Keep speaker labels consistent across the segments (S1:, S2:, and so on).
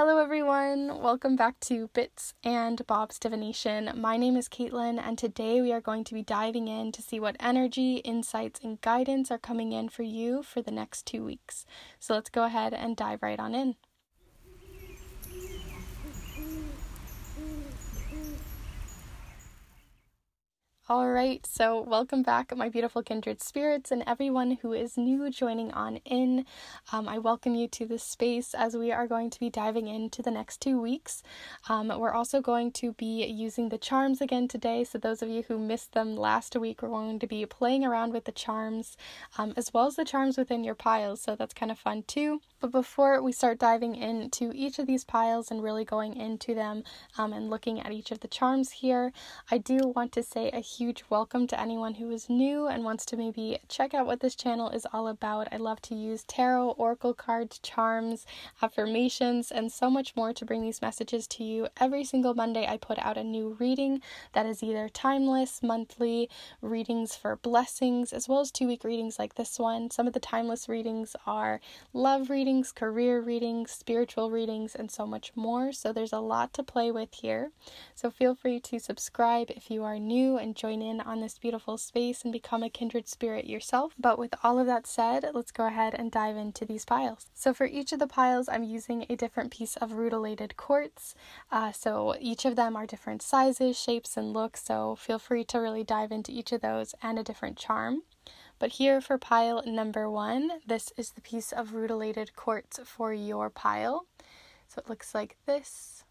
S1: Hello everyone, welcome back to Bits and Bob's Divination. My name is Caitlin, and today we are going to be diving in to see what energy, insights, and guidance are coming in for you for the next 2 weeks. So let's go ahead and dive right on in. Alright, so welcome back, my beautiful kindred spirits, and everyone who is new joining on in. I welcome you to this space as we are going to be diving into the next 2 weeks. We're also going to be using the charms again today, so those of you who missed them last week, we're going to be playing around with the charms, as well as the charms within your piles, so that's kind of fun too. But before we start diving into each of these piles and really going into them and looking at each of the charms here, I do want to say a huge welcome to anyone who is new and wants to maybe check out what this channel is all about. I love to use tarot, oracle cards, charms, affirmations, and so much more to bring these messages to you. Every single Monday I put out a new reading that is either timeless, monthly readings for blessings, as well as 2-week readings like this one. Some of the timeless readings are love readings, career readings, spiritual readings, and so much more. So there's a lot to play with here. So feel free to subscribe if you are new and join in on this beautiful space and become a kindred spirit yourself. But with all of that said, let's go ahead and dive into these piles. So for each of the piles, I'm using a different piece of rutilated quartz. So each of them are different sizes, shapes, and looks. So feel free to really dive into each of those and a different charm. But here for pile number 1, this is the piece of rutilated quartz for your pile. So it looks like this.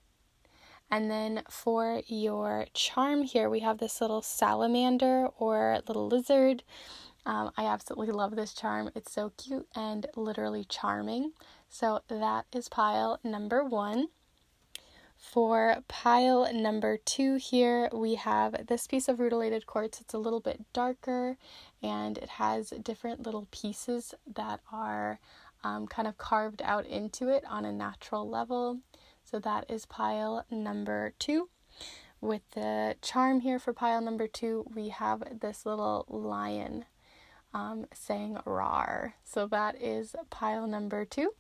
S1: And then for your charm here, we have this little salamander or little lizard. I absolutely love this charm. It's so cute and literally charming. So that is pile number 1. For pile number 2 here, we have this piece of rutilated quartz. It's a little bit darker and it has different little pieces that are kind of carved out into it on a natural level. So that is pile number 2. With the charm here for pile number 2, we have this little lion saying "rawr." So that is pile number 2.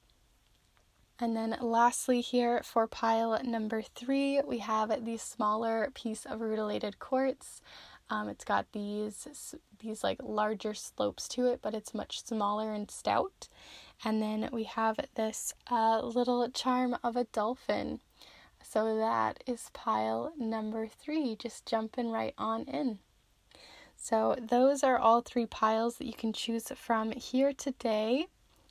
S1: And then lastly here for pile number 3, we have the smaller piece of rutilated quartz. It's got these like larger slopes to it, but it's much smaller and stout. And then we have this little charm of a dolphin. So that is pile number 3, just jumping right on in. So those are all 3 piles that you can choose from here today.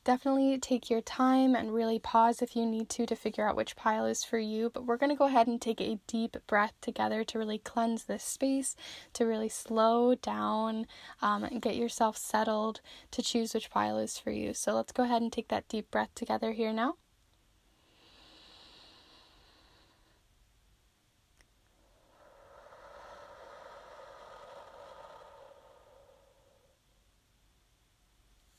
S1: Definitely take your time and really pause if you need to figure out which pile is for you, but we're going to go ahead and take a deep breath together to really cleanse this space, to really slow down and get yourself settled to choose which pile is for you. So let's go ahead and take that deep breath together here now.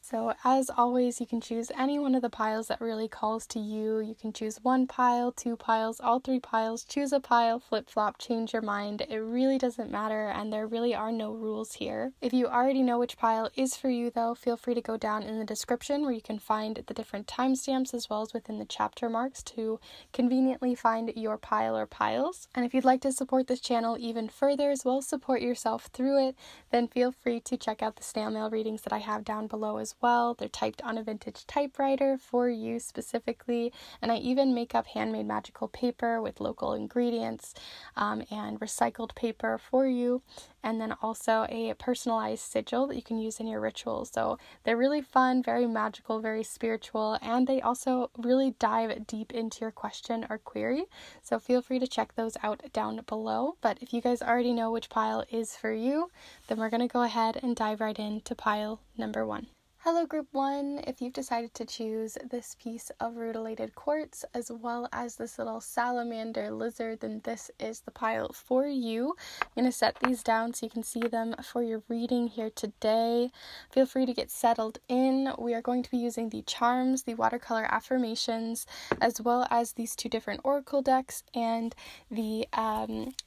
S1: So as always, you can choose any one of the piles that really calls to you. You can choose 1 pile, 2 piles, all 3 piles. Choose a pile, flip-flop, change your mind. It really doesn't matter, and there really are no rules here. If you already know which pile is for you, though, feel free to go down in the description where you can find the different timestamps as well as within the chapter marks to conveniently find your pile or piles. And if you'd like to support this channel even further, as well as support yourself through it, then feel free to check out the snail mail readings that I have down below as well. They're typed on a vintage typewriter for you specifically, and I even make up handmade magical paper with local ingredients and recycled paper for you, and then also a personalized sigil that you can use in your rituals. So they're really fun, very magical, very spiritual, and they also really dive deep into your question or query. So feel free to check those out down below. But if you guys already know which pile is for you, then we're going to go ahead and dive right into pile number 1. Hello Group 1, if you've decided to choose this piece of rutilated quartz as well as this little salamander lizard, then this is the pile for you. I'm going to set these down so you can see them for your reading here today. Feel free to get settled in. We are going to be using the charms, the watercolor affirmations, as well as these 2 different oracle decks and the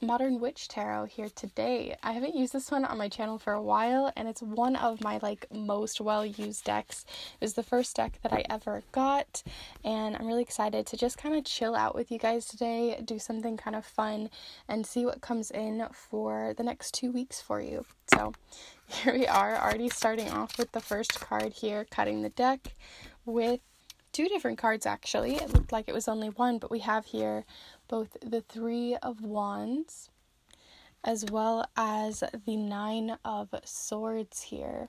S1: Modern Witch Tarot here today. I haven't used this one on my channel for a while, and it's one of my most well-used use decks. It was the first deck that I ever got, and I'm really excited to just kind of chill out with you guys today, do something kind of fun, and see what comes in for the next 2 weeks for you. So here we are, already starting off with the first card here, cutting the deck with 2 different cards actually. It looked like it was only one, but we have here both the 3 of Wands as well as the 9 of Swords here.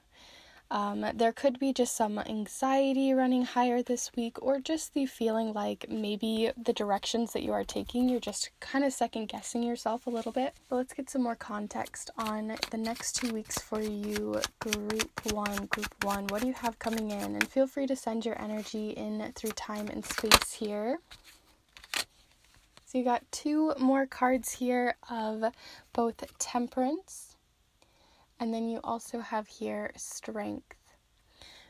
S1: There could be just some anxiety running higher this week, or just the feeling like maybe the directions that you are taking, you're just kind of second guessing yourself a little bit. But let's get some more context on the next 2 weeks for you, Group 1. What do you have coming in? And feel free to send your energy in through time and space here. So you got 2 more cards here of both Temperance, and then you also have here Strength.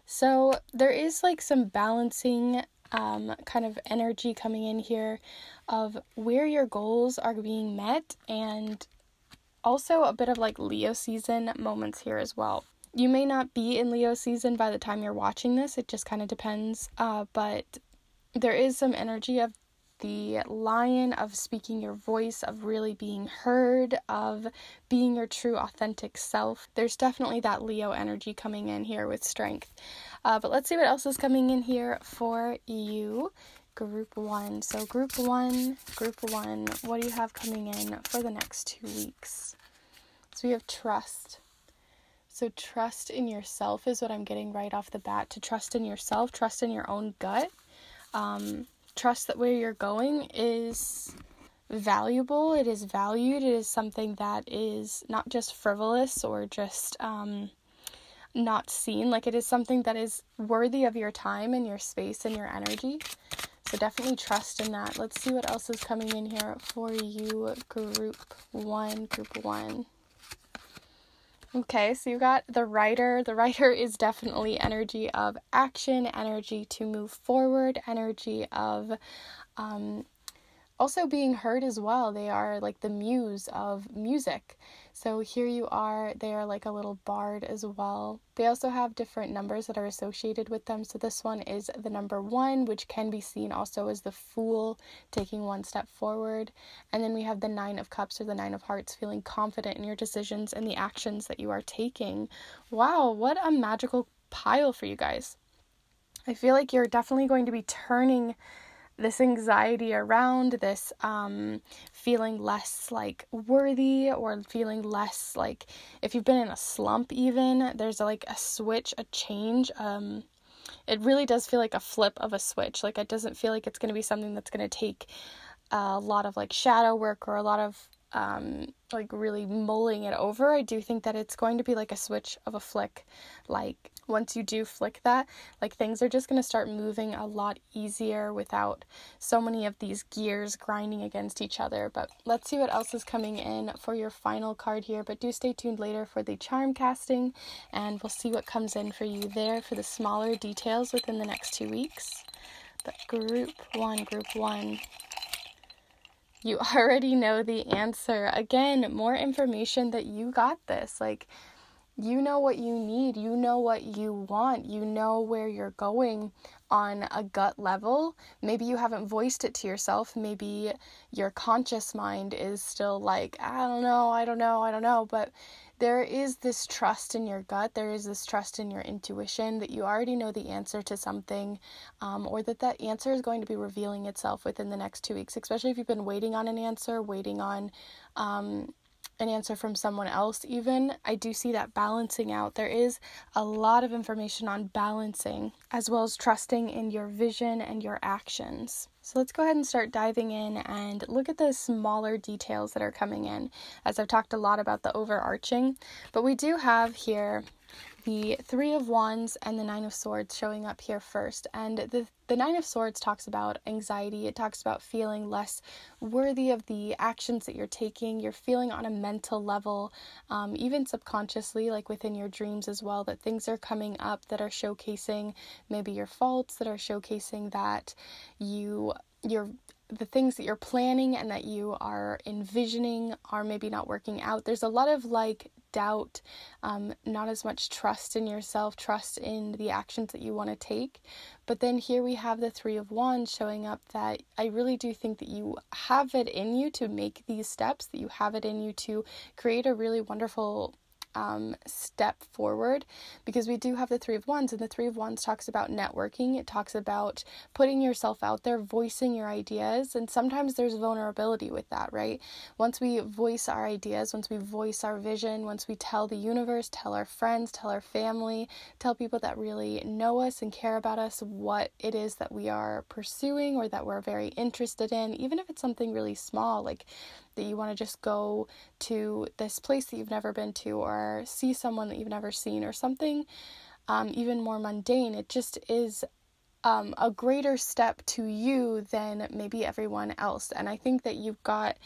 S1: So there is like some balancing kind of energy coming in here of where your goals are being met, and also a bit of like Leo season moments here as well. You may not be in Leo season by the time you're watching this, it just kind of depends, but there is some energy of the lion, of speaking your voice, of really being heard, of being your true authentic self. There's definitely that Leo energy coming in here with Strength. But let's see what else is coming in here for you, Group 1. So Group 1, what do you have coming in for the next 2 weeks? So we have Trust. So trust in yourself is what I'm getting right off the bat. To trust in yourself, trust in your own gut. Trust that where you're going is valuable, it is valued, it is something that is not just frivolous or just not seen. Like, it is something that is worthy of your time and your space and your energy. So definitely trust in that. Let's see what else is coming in here for you, Group 1. Okay, so you got the Rider. The Rider is definitely energy of action, energy to move forward, energy of also being heard as well. They are like the muse of music. So here you are, they are like a little bard as well. They also have different numbers that are associated with them. So this one is the number 1, which can be seen also as the Fool, taking one step forward. And then we have the 9 of Cups, or the 9 of Hearts, feeling confident in your decisions and the actions that you are taking. Wow, what a magical pile for you guys. I feel like you're definitely going to be turning this anxiety around, this feeling less like worthy, or feeling less like, if you've been in a slump even, there's like a switch, a change. It really does feel like a flip of a switch. Like, it doesn't feel like it's going to be something that's going to take a lot of like shadow work or a lot of like really mulling it over. I do think that it's going to be like a switch of a flick. Like, once you do flick that, like, things are just going to start moving a lot easier without so many of these gears grinding against each other. But let's see what else is coming in for your final card here. But do stay tuned later for the charm casting, and we'll see what comes in for you there for the smaller details within the next 2 weeks. But Group 1. You already know the answer. Again, more information that you got this. Like, you know what you need, you know what you want, you know where you're going on a gut level. Maybe you haven't voiced it to yourself. Maybe your conscious mind is still like, I don't know, but there is this trust in your gut, there is this trust in your intuition that you already know the answer to something, or that answer is going to be revealing itself within the next 2 weeks, especially if you've been waiting on an answer, waiting on an answer from someone else even. I do see that balancing out. There is a lot of information on balancing, as well as trusting in your vision and your actions. So let's go ahead and start diving in and look at the smaller details that are coming in, as I've talked a lot about the overarching. But we do have here the 3 of Wands and the 9 of Swords showing up here first. And the 9 of Swords talks about anxiety. It talks about feeling less worthy of the actions that you're taking. You're feeling on a mental level, even subconsciously, like within your dreams as well, that things are coming up that are showcasing maybe your faults, that are showcasing that the things that you're planning and that you are envisioning are maybe not working out. There's a lot of like doubt, not as much trust in yourself, trust in the actions that you want to take. But then here we have the Three of Wands showing up, that I really do think that you have it in you to make these steps, that you have it in you to create a really wonderful step forward, because we do have the Three of Wands, and the Three of Wands talks about networking. It talks about putting yourself out there, voicing your ideas, and sometimes there's vulnerability with that, right? Once we voice our ideas, once we voice our vision, once we tell the universe, tell our friends, tell our family, tell people that really know us and care about us what it is that we are pursuing or that we're very interested in, even if it's something really small, like that you want to just go to this place that you've never been to, or see someone that you've never seen, or something even more mundane. It just is a greater step to you than maybe everyone else. And I think that you've got,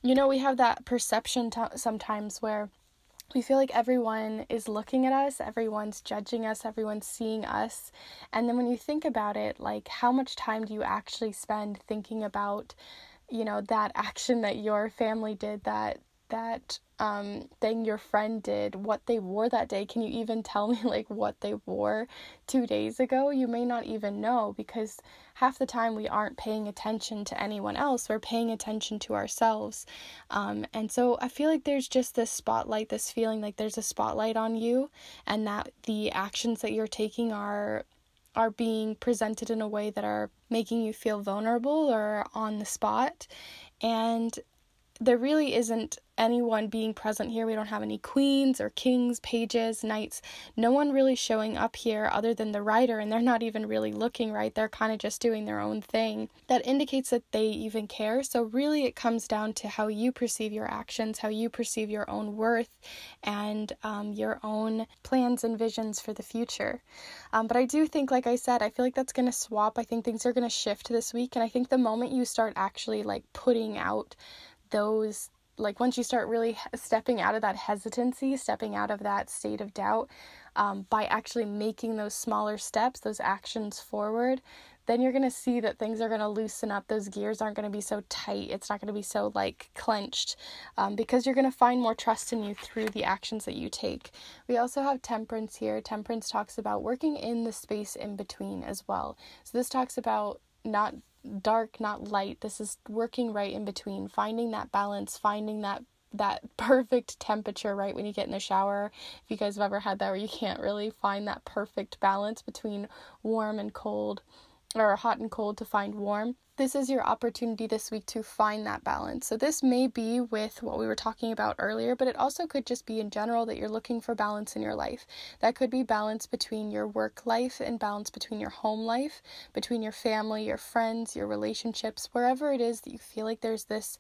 S1: we have that perception sometimes where we feel like everyone is looking at us, everyone's judging us, everyone's seeing us. And then when you think about it, like, how much time do you actually spend thinking about that action that your family did, that thing your friend did, what they wore that day? Can you even tell me like what they wore 2 days ago? You may not even know, because half the time we aren't paying attention to anyone else. We're paying attention to ourselves. And so I feel like there's just this spotlight, this feeling like there's a spotlight on you, and that the actions that you're taking are being presented in a way that are making you feel vulnerable or on the spot. And there really isn't anyone being present here. We don't have any queens or kings, pages, knights, no one really showing up here other than the writer, and they're not even really looking, right? They're kind of just doing their own thing. That indicates that they even care. So really it comes down to how you perceive your actions, how you perceive your own worth, and your own plans and visions for the future. But I do think, like I said, I feel like that's going to swap. I think things are going to shift this week, and I think the moment you start actually like putting out those, like once you start really stepping out of that hesitancy, stepping out of that state of doubt, by actually making those smaller steps, those actions forward, then you're going to see that things are going to loosen up. Those gears aren't going to be so tight. It's not going to be so like clenched, because you're going to find more trust in you through the actions that you take. We also have Temperance here. Temperance talks about working in the space in between as well. So this talks about not dark, not light. This is working right in between, finding that balance, finding that perfect temperature, right? When you get in the shower, if you guys have ever had that where you can't really find that perfect balance between warm and cold, or hot and cold to find warm. This is your opportunity this week to find that balance. So this may be with what we were talking about earlier, but it also could just be in general that you're looking for balance in your life. That could be balance between your work life and balance between your home life, between your family, your friends, your relationships, wherever it is that you feel like there's this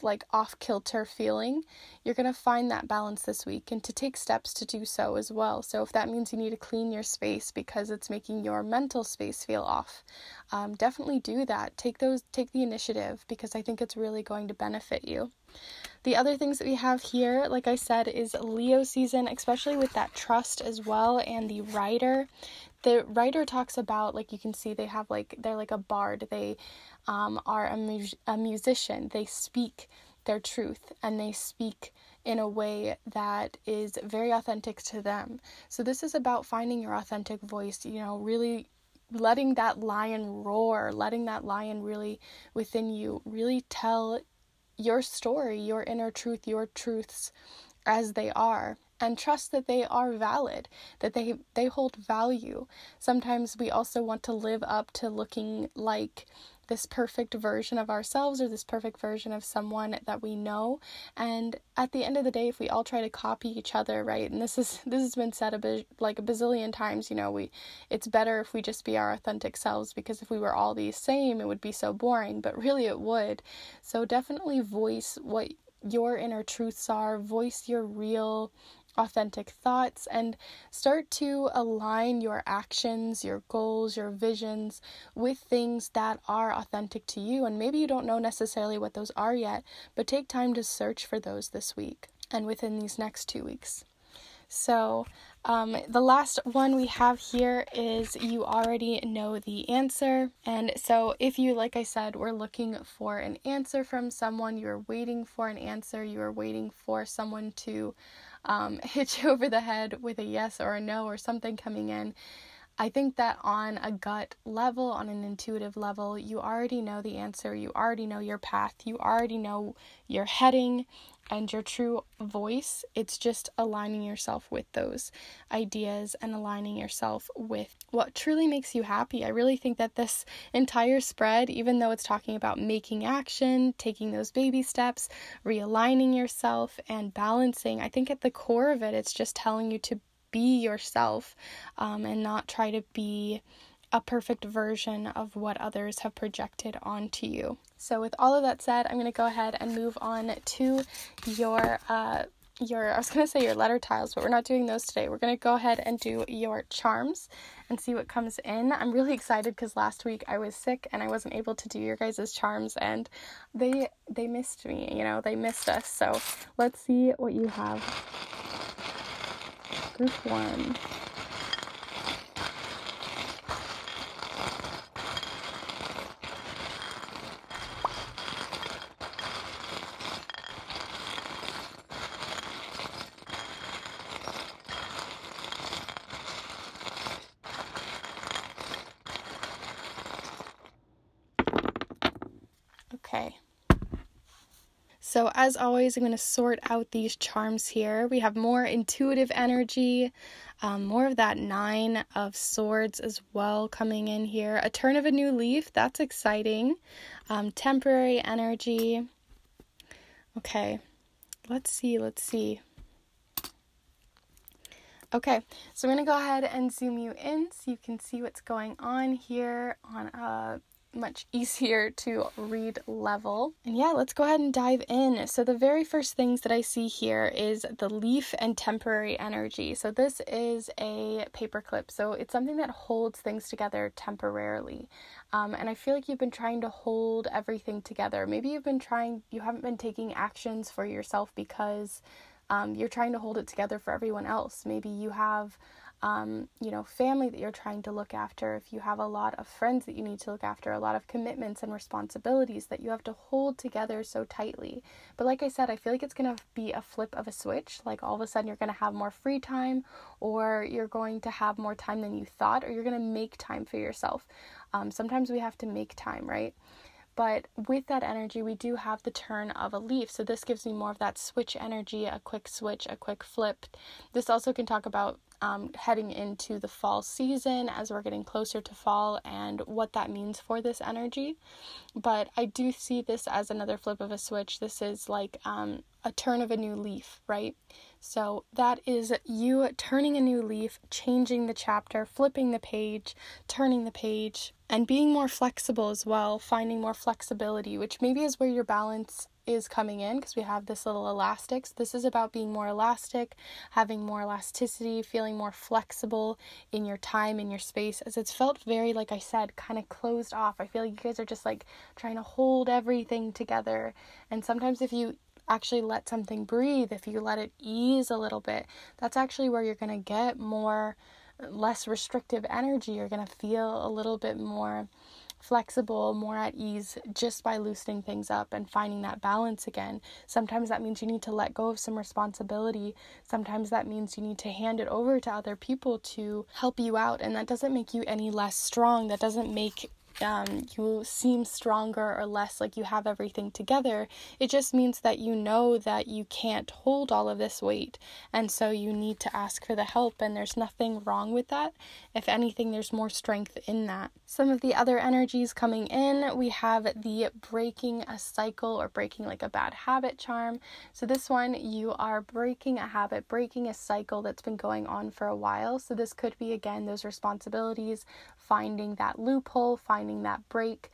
S1: like off-kilter feeling, you're going to find that balance this week, and to take steps to do so as well. So if that means you need to clean your space because it's making your mental space feel off, definitely do that. Take the initiative, because I think it's really going to benefit you. The other things that we have here, like I said, is Leo season, especially with that trust as well, and the writer. The writer talks about, like you can see, they're like a bard. They are a musician. They speak their truth, and they speak in a way that is very authentic to them. So this is about finding your authentic voice, really letting that lion roar, letting that lion really within you really tell your story, your inner truth, your truths as they are. And trust that they are valid, that they hold value. Sometimes we also want to live up to looking like this perfect version of ourselves, or this perfect version of someone that we know. And at the end of the day, if we all try to copy each other, right? And this has been said a bazillion times, it's better if we just be our authentic selves, because if we were all the same, it would be so boring, but really it would. So definitely voice what your inner truths are, voice your real authentic thoughts, and start to align your actions, your goals, your visions with things that are authentic to you. And maybe you don't know necessarily what those are yet, but take time to search for those this week and within these next 2 weeks. So the last one we have here is you already know the answer. And so if you, like I said, were looking for an answer from someone, you're waiting for an answer, you are waiting for someone to hit you over the head with a yes or a no or something coming in, I think that on a gut level, on an intuitive level, you already know the answer, you already know your path, you already know your heading and your true voice. It's just aligning yourself with those ideas and aligning yourself with what truly makes you happy. I really think that this entire spread, even though it's talking about making action, taking those baby steps, realigning yourself and balancing, I think at the core of it, it's just telling you to be yourself and not try to be a perfect version of what others have projected onto you. So with all of that said, I'm going to go ahead and move on to your I was going to say your letter tiles, but we're not doing those today. We're going to go ahead and do your charms and see what comes in. I'm really excited because last week I was sick and I wasn't able to do your guys' charms, and they missed me, they missed us. So let's see what you have. Group 1. Okay. So as always, I'm going to sort out these charms here. We have more intuitive energy, more of that 9 of swords as well coming in here. A turn of a new leaf, that's exciting. Temporary energy. Okay, let's see. Okay, so I'm going to go ahead and zoom you in so you can see what's going on here on a much easier to read level. And yeah, let's go ahead and dive in. So the very first things that I see here is the leaf and temporary energy. So this is a paperclip. So it's something that holds things together temporarily. And I feel like you've been trying to hold everything together. Maybe you haven't been taking actions for yourself because you're trying to hold it together for everyone else. Maybe you have family that you're trying to look after, if you have a lot of friends that you need to look after, a lot of commitments and responsibilities that you have to hold together so tightly. But like I said, I feel like it's going to be a flip of a switch. Like all of a sudden you're going to have more free time, or you're going to have more time than you thought, or you're going to make time for yourself. Sometimes we have to make time, right? But with that energy, we do have the turn of a leaf. So this gives me more of that switch energy, a quick switch, a quick flip. This also can talk about heading into the fall season as we're getting closer to fall and what that means for this energy. But I do see this as another flip of a switch. This is like a turn of a new leaf, right? So that is you turning a new leaf, changing the chapter, flipping the page, turning the page, and being more flexible as well, finding more flexibility, which maybe is where your balance is coming in, because we have this little elastics. This is about being more elastic, having more elasticity, feeling more flexible in your time, in your space, as it's felt very, like I said, kind of closed off. I feel like you guys are just like trying to hold everything together. And sometimes if you actually let something breathe, if you let it ease a little bit, that's actually where you're going to get less restrictive energy. You're going to feel a little bit more flexible, more at ease, just by loosening things up and finding that balance again. Sometimes that means you need to let go of some responsibility. Sometimes that means you need to hand it over to other people to help you out, and that doesn't make you any less strong. That doesn't make you seem stronger or less like you have everything together. It just means that you know that you can't hold all of this weight, and so you need to ask for the help, and there's nothing wrong with that. If anything, there's more strength in that. Some of the other energies coming in, we have the breaking a cycle or breaking like a bad habit charm. So this one, you are breaking a habit, breaking a cycle that's been going on for a while. So this could be, again, those responsibilities, finding that loophole, finding that break,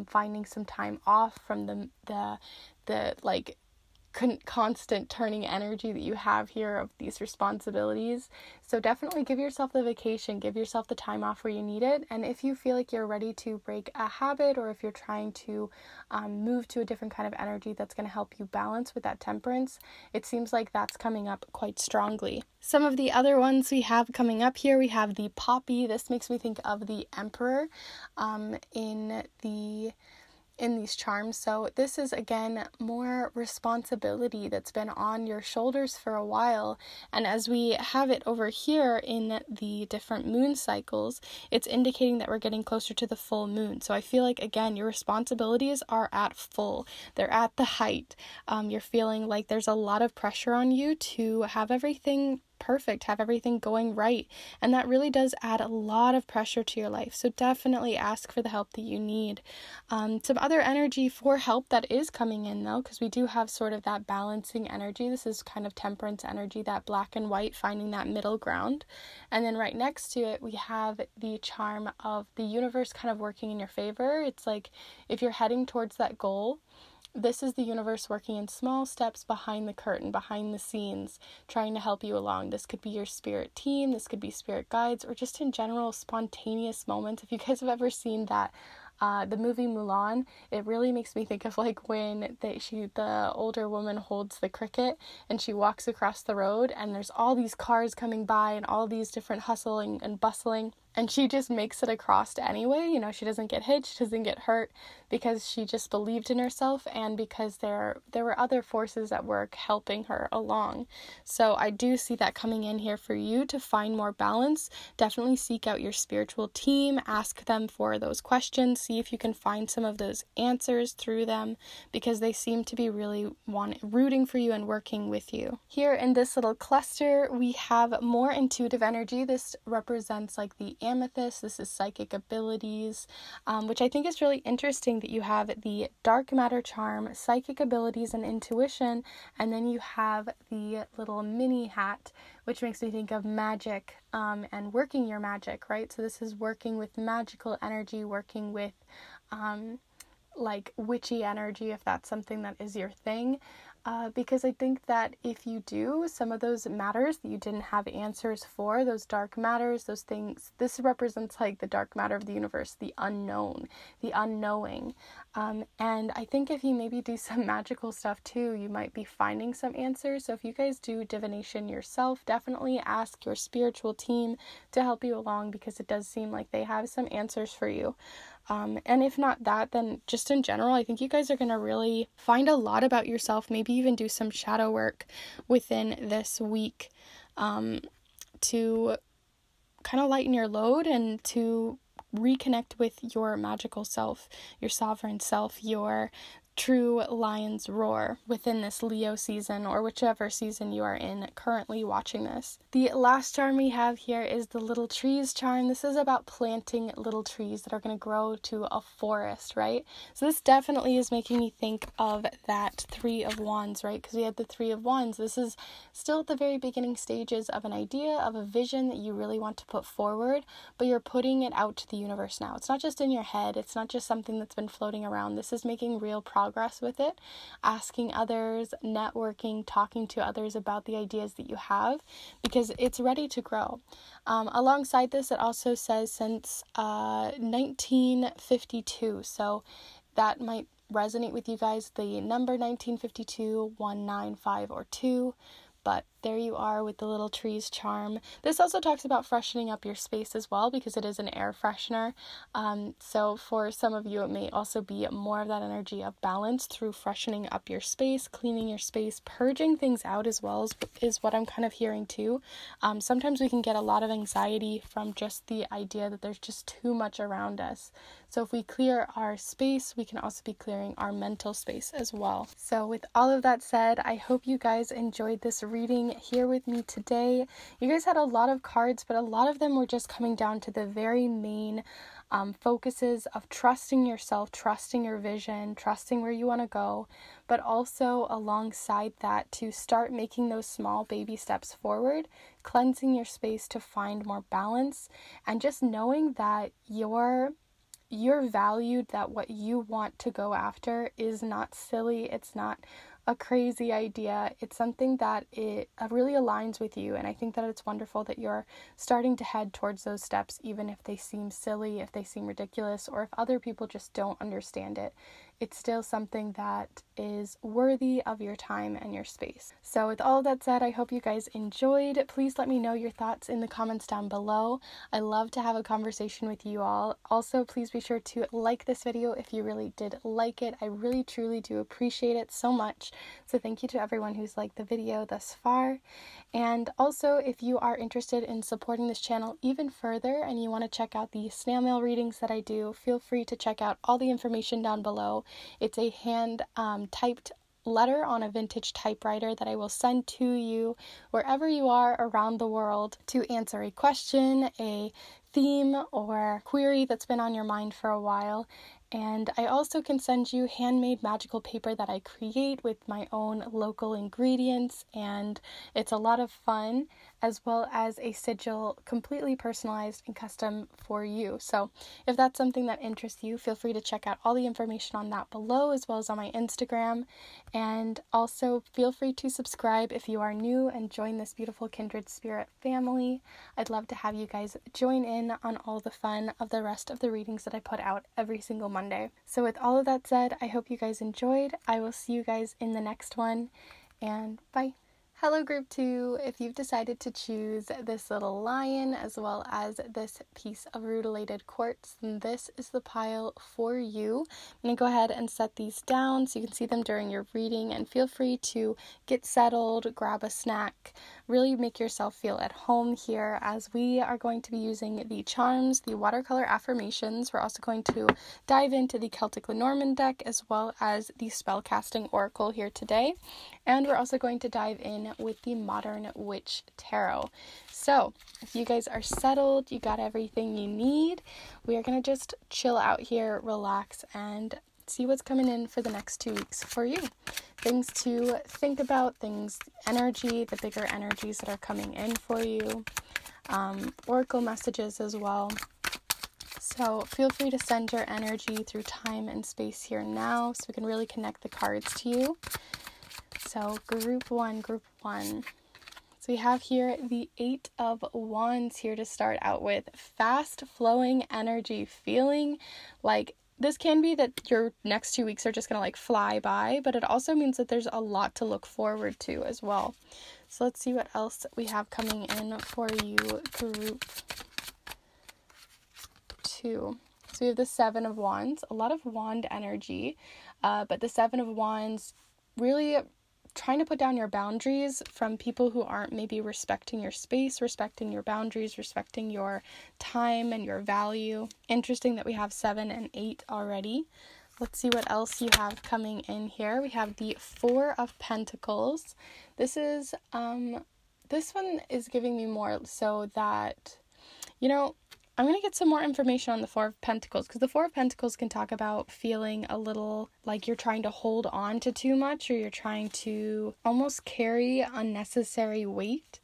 S1: finding some time off from the like constant turning energy that you have here of these responsibilities. So definitely give yourself the vacation, give yourself the time off where you need it. And if you feel like you're ready to break a habit, or if you're trying to move to a different kind of energy that's going to help you balance with that temperance, it seems like that's coming up quite strongly. Some of the other ones we have coming up here, we have the poppy. This makes me think of the emperor in these charms. So this is, again, more responsibility that's been on your shoulders for a while. And as we have it over here in the different moon cycles, it's indicating that we're getting closer to the full moon. So I feel like, again, your responsibilities are at full. They're at the height. You're feeling like there's a lot of pressure on you to have everything perfect, have everything going right, and that really does add a lot of pressure to your life. So definitely ask for the help that you need. Some other energy for help that is coming in, though, because we do have sort of that balancing energy. This is kind of temperance energy, that black and white, finding that middle ground. And then right next to it, we have the charm of the universe kind of working in your favor. It's like if you're heading towards that goal, this is the universe working in small steps behind the curtain, behind the scenes, trying to help you along. This could be your spirit team, this could be spirit guides, or just in general spontaneous moments. If you guys have ever seen that the movie Mulan, it really makes me think of like when the older woman holds the cricket and she walks across the road and there's all these cars coming by and all these different hustling and bustling, and she just makes it across anyway. You know, she doesn't get hit, she doesn't get hurt, because she just believed in herself and because there were other forces at work helping her along. So I do see that coming in here for you to find more balance. Definitely seek out your spiritual team, ask them for those questions, see if you can find some of those answers through them, because they seem to be really rooting for you and working with you. Here in this little cluster, we have more intuitive energy. This represents like the amethyst. This is psychic abilities, which I think is really interesting that you have the dark matter charm, psychic abilities, and intuition, and then you have the little mini hat, which makes me think of magic and working your magic, right? So this is working with magical energy, working with like witchy energy, if that's something that is your thing. Because I think that if you do, some of those matters that you didn't have answers for, those dark matters, those things, this represents like the dark matter of the universe, the unknown, the unknowing. And I think if you maybe do some magical stuff too, you might be finding some answers. So if you guys do divination yourself, definitely ask your spiritual team to help you along, because it does seem like they have some answers for you. And if not that, then just in general, I think you guys are going to really find a lot about yourself, maybe even do some shadow work within this week to kind of lighten your load and to reconnect with your magical self, your sovereign self, your true lion's roar within this Leo season, or whichever season you are in currently watching this. The last charm we have here is the little trees charm. This is about planting little trees that are going to grow to a forest, right? So this definitely is making me think of that Three of Wands, right? Because we had the Three of Wands. This is still at the very beginning stages of an idea, of a vision that you really want to put forward, but you're putting it out to the universe now. It's not just in your head. It's not just something that's been floating around. This is making real progress with it, asking others, networking, talking to others about the ideas that you have, because it's ready to grow. Alongside this, it also says since 1952, so that might resonate with you guys, the number 1952, 195 or 2. But there you are with the little trees charm. This also talks about freshening up your space as well, because it is an air freshener. So for some of you, it may also be more of that energy of balance through freshening up your space, cleaning your space, purging things out as well is what I'm kind of hearing too. Sometimes we can get a lot of anxiety from just the idea that there's just too much around us. So if we clear our space, we can also be clearing our mental space as well. So with all of that said, I hope you guys enjoyed this reading here with me today. You guys had a lot of cards, but a lot of them were just coming down to the very main focuses of trusting yourself, trusting your vision, trusting where you want to go, but also alongside that to start making those small baby steps forward, cleansing your space to find more balance, and just knowing that you're valued, that what you want to go after is not silly, it's not a crazy idea. It's something that it really aligns with you, and I think that it's wonderful that you're starting to head towards those steps, even if they seem silly, if they seem ridiculous, or if other people just don't understand it. It's still something that is worthy of your time and your space. So with all that said, I hope you guys enjoyed. Please let me know your thoughts in the comments down below. I love to have a conversation with you all. Also, please be sure to like this video if you really did like it. I really truly do appreciate it so much. So thank you to everyone who's liked the video thus far. And also, if you are interested in supporting this channel even further and you want to check out the snail mail readings that I do, feel free to check out all the information down below. It's a hand typed letter on a vintage typewriter that I will send to you wherever you are around the world to answer a question, a theme, or query that's been on your mind for a while. And I also can send you handmade magical paper that I create with my own local ingredients, and it's a lot of fun, as well as a sigil completely personalized and custom for you. So if that's something that interests you, feel free to check out all the information on that below, as well as on my Instagram. And also feel free to subscribe if you are new and join this beautiful kindred spirit family. I'd love to have you guys join in on all the fun of the rest of the readings that I put out every single Monday. So with all of that said, I hope you guys enjoyed. I will see you guys in the next one, and bye. Hello group 2, if you've decided to choose this little lion as well as this piece of rutilated quartz, then this is the pile for you. I'm going to go ahead and set these down so you can see them during your reading, and feel free to get settled, grab a snack, really make yourself feel at home here, as we are going to be using the charms, the watercolor affirmations. We're also going to dive into the Celtic Lenormand deck as well as the spellcasting oracle here today, and we're also going to dive in with the Modern Witch Tarot. So if you guys are settled, you got everything you need, we are going to just chill out here, relax, and see what's coming in for the next 2 weeks for you. Things to think about, things, energy, the bigger energies that are coming in for you, oracle messages as well. So feel free to send your energy through time and space here now so we can really connect the cards to you. So group one. So we have here the 8 of Wands here to start out with. Fast flowing energy, feeling like this can be that your next 2 weeks are just going to like fly by, but it also means that there's a lot to look forward to as well. So let's see what else we have coming in for you, group 2. So we have the 7 of Wands, a lot of wand energy, but the 7 of Wands really trying to put down your boundaries from people who aren't maybe respecting your space, respecting your boundaries, respecting your time and your value. Interesting that we have 7 and 8 already. Let's see what else you have coming in here. We have the 4 of Pentacles. This is, this one is giving me more so that, you know, I'm going to get some more information on the 4 of Pentacles, because the 4 of Pentacles can talk about feeling a little like you're trying to hold on to too much, or you're trying to almost carry unnecessary weight.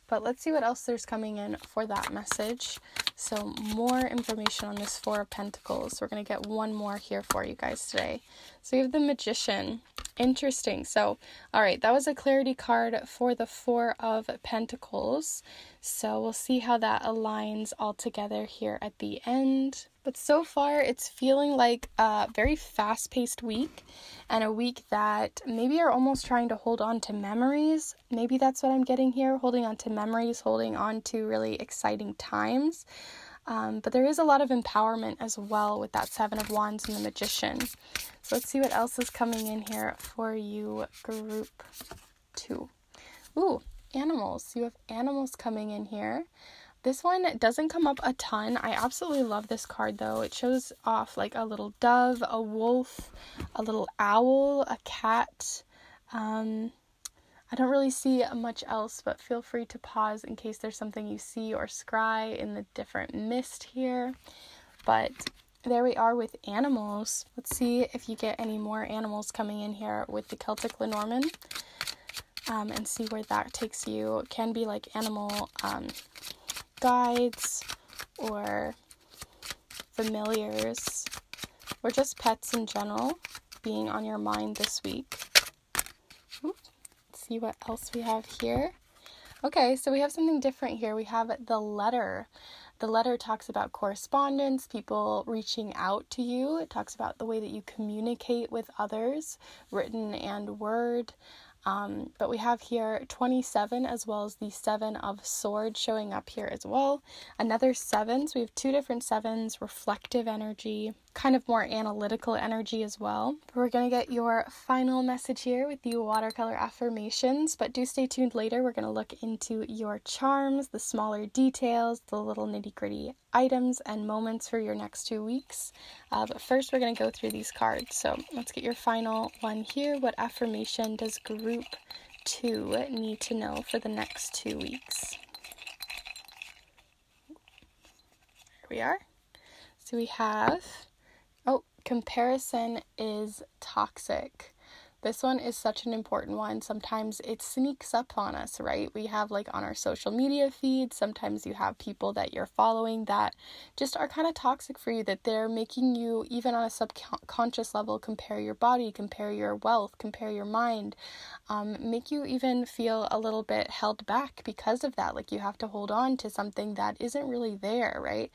S1: But let's see what else there's coming in for that message. So more information on this 4 of Pentacles. We're going to get one more here for you guys today. So we have the Magician. Interesting. So, all right, that was a clarity card for the 4 of Pentacles. So we'll see how that aligns all together here at the end. But so far, it's feeling like a very fast-paced week, and a week that maybe you're almost trying to hold on to memories. Maybe that's what I'm getting here, holding on to memories, holding on to really exciting times. But there is a lot of empowerment as well with that 7 of Wands and the Magician. So let's see what else is coming in here for you, group 2. Ooh, animals. You have animals coming in here. This one doesn't come up a ton. I absolutely love this card though. It shows off like a little dove, a wolf, a little owl, a cat. I don't really see much else, but feel free to pause in case there's something you see or scry in the different mist here. But there we are with animals. Let's see if you get any more animals coming in here with the Celtic Lenormand, and see where that takes you. It can be like animal guides or familiars or just pets in general being on your mind this week. Let's see what else we have here. Okay, so we have something different here. We have the letter. The letter talks about correspondence, people reaching out to you. It talks about the way that you communicate with others, written and word. But we have here 27 as well as the 7 of swords showing up here as well. Another 7, so we have 2 different 7s, reflective energy, kind of more analytical energy as well. We're going to get your final message here with the watercolor affirmations, but do stay tuned later. We're going to look into your charms, the smaller details, the little nitty-gritty items and moments for your next 2 weeks. But first we're going to go through these cards. So let's get your final one here. What affirmation does group 2 need to know for the next 2 weeks? Here we are. So we have, comparison is toxic. This one is such an important one. Sometimes it sneaks up on us, right? We have like on our social media feed, sometimes you have people that you're following that just are kind of toxic for you, that they're making you, even on a subconscious level, compare your body, compare your wealth, compare your mind, make you even feel a little bit held back because of that. Like you have to hold on to something that isn't really there, right?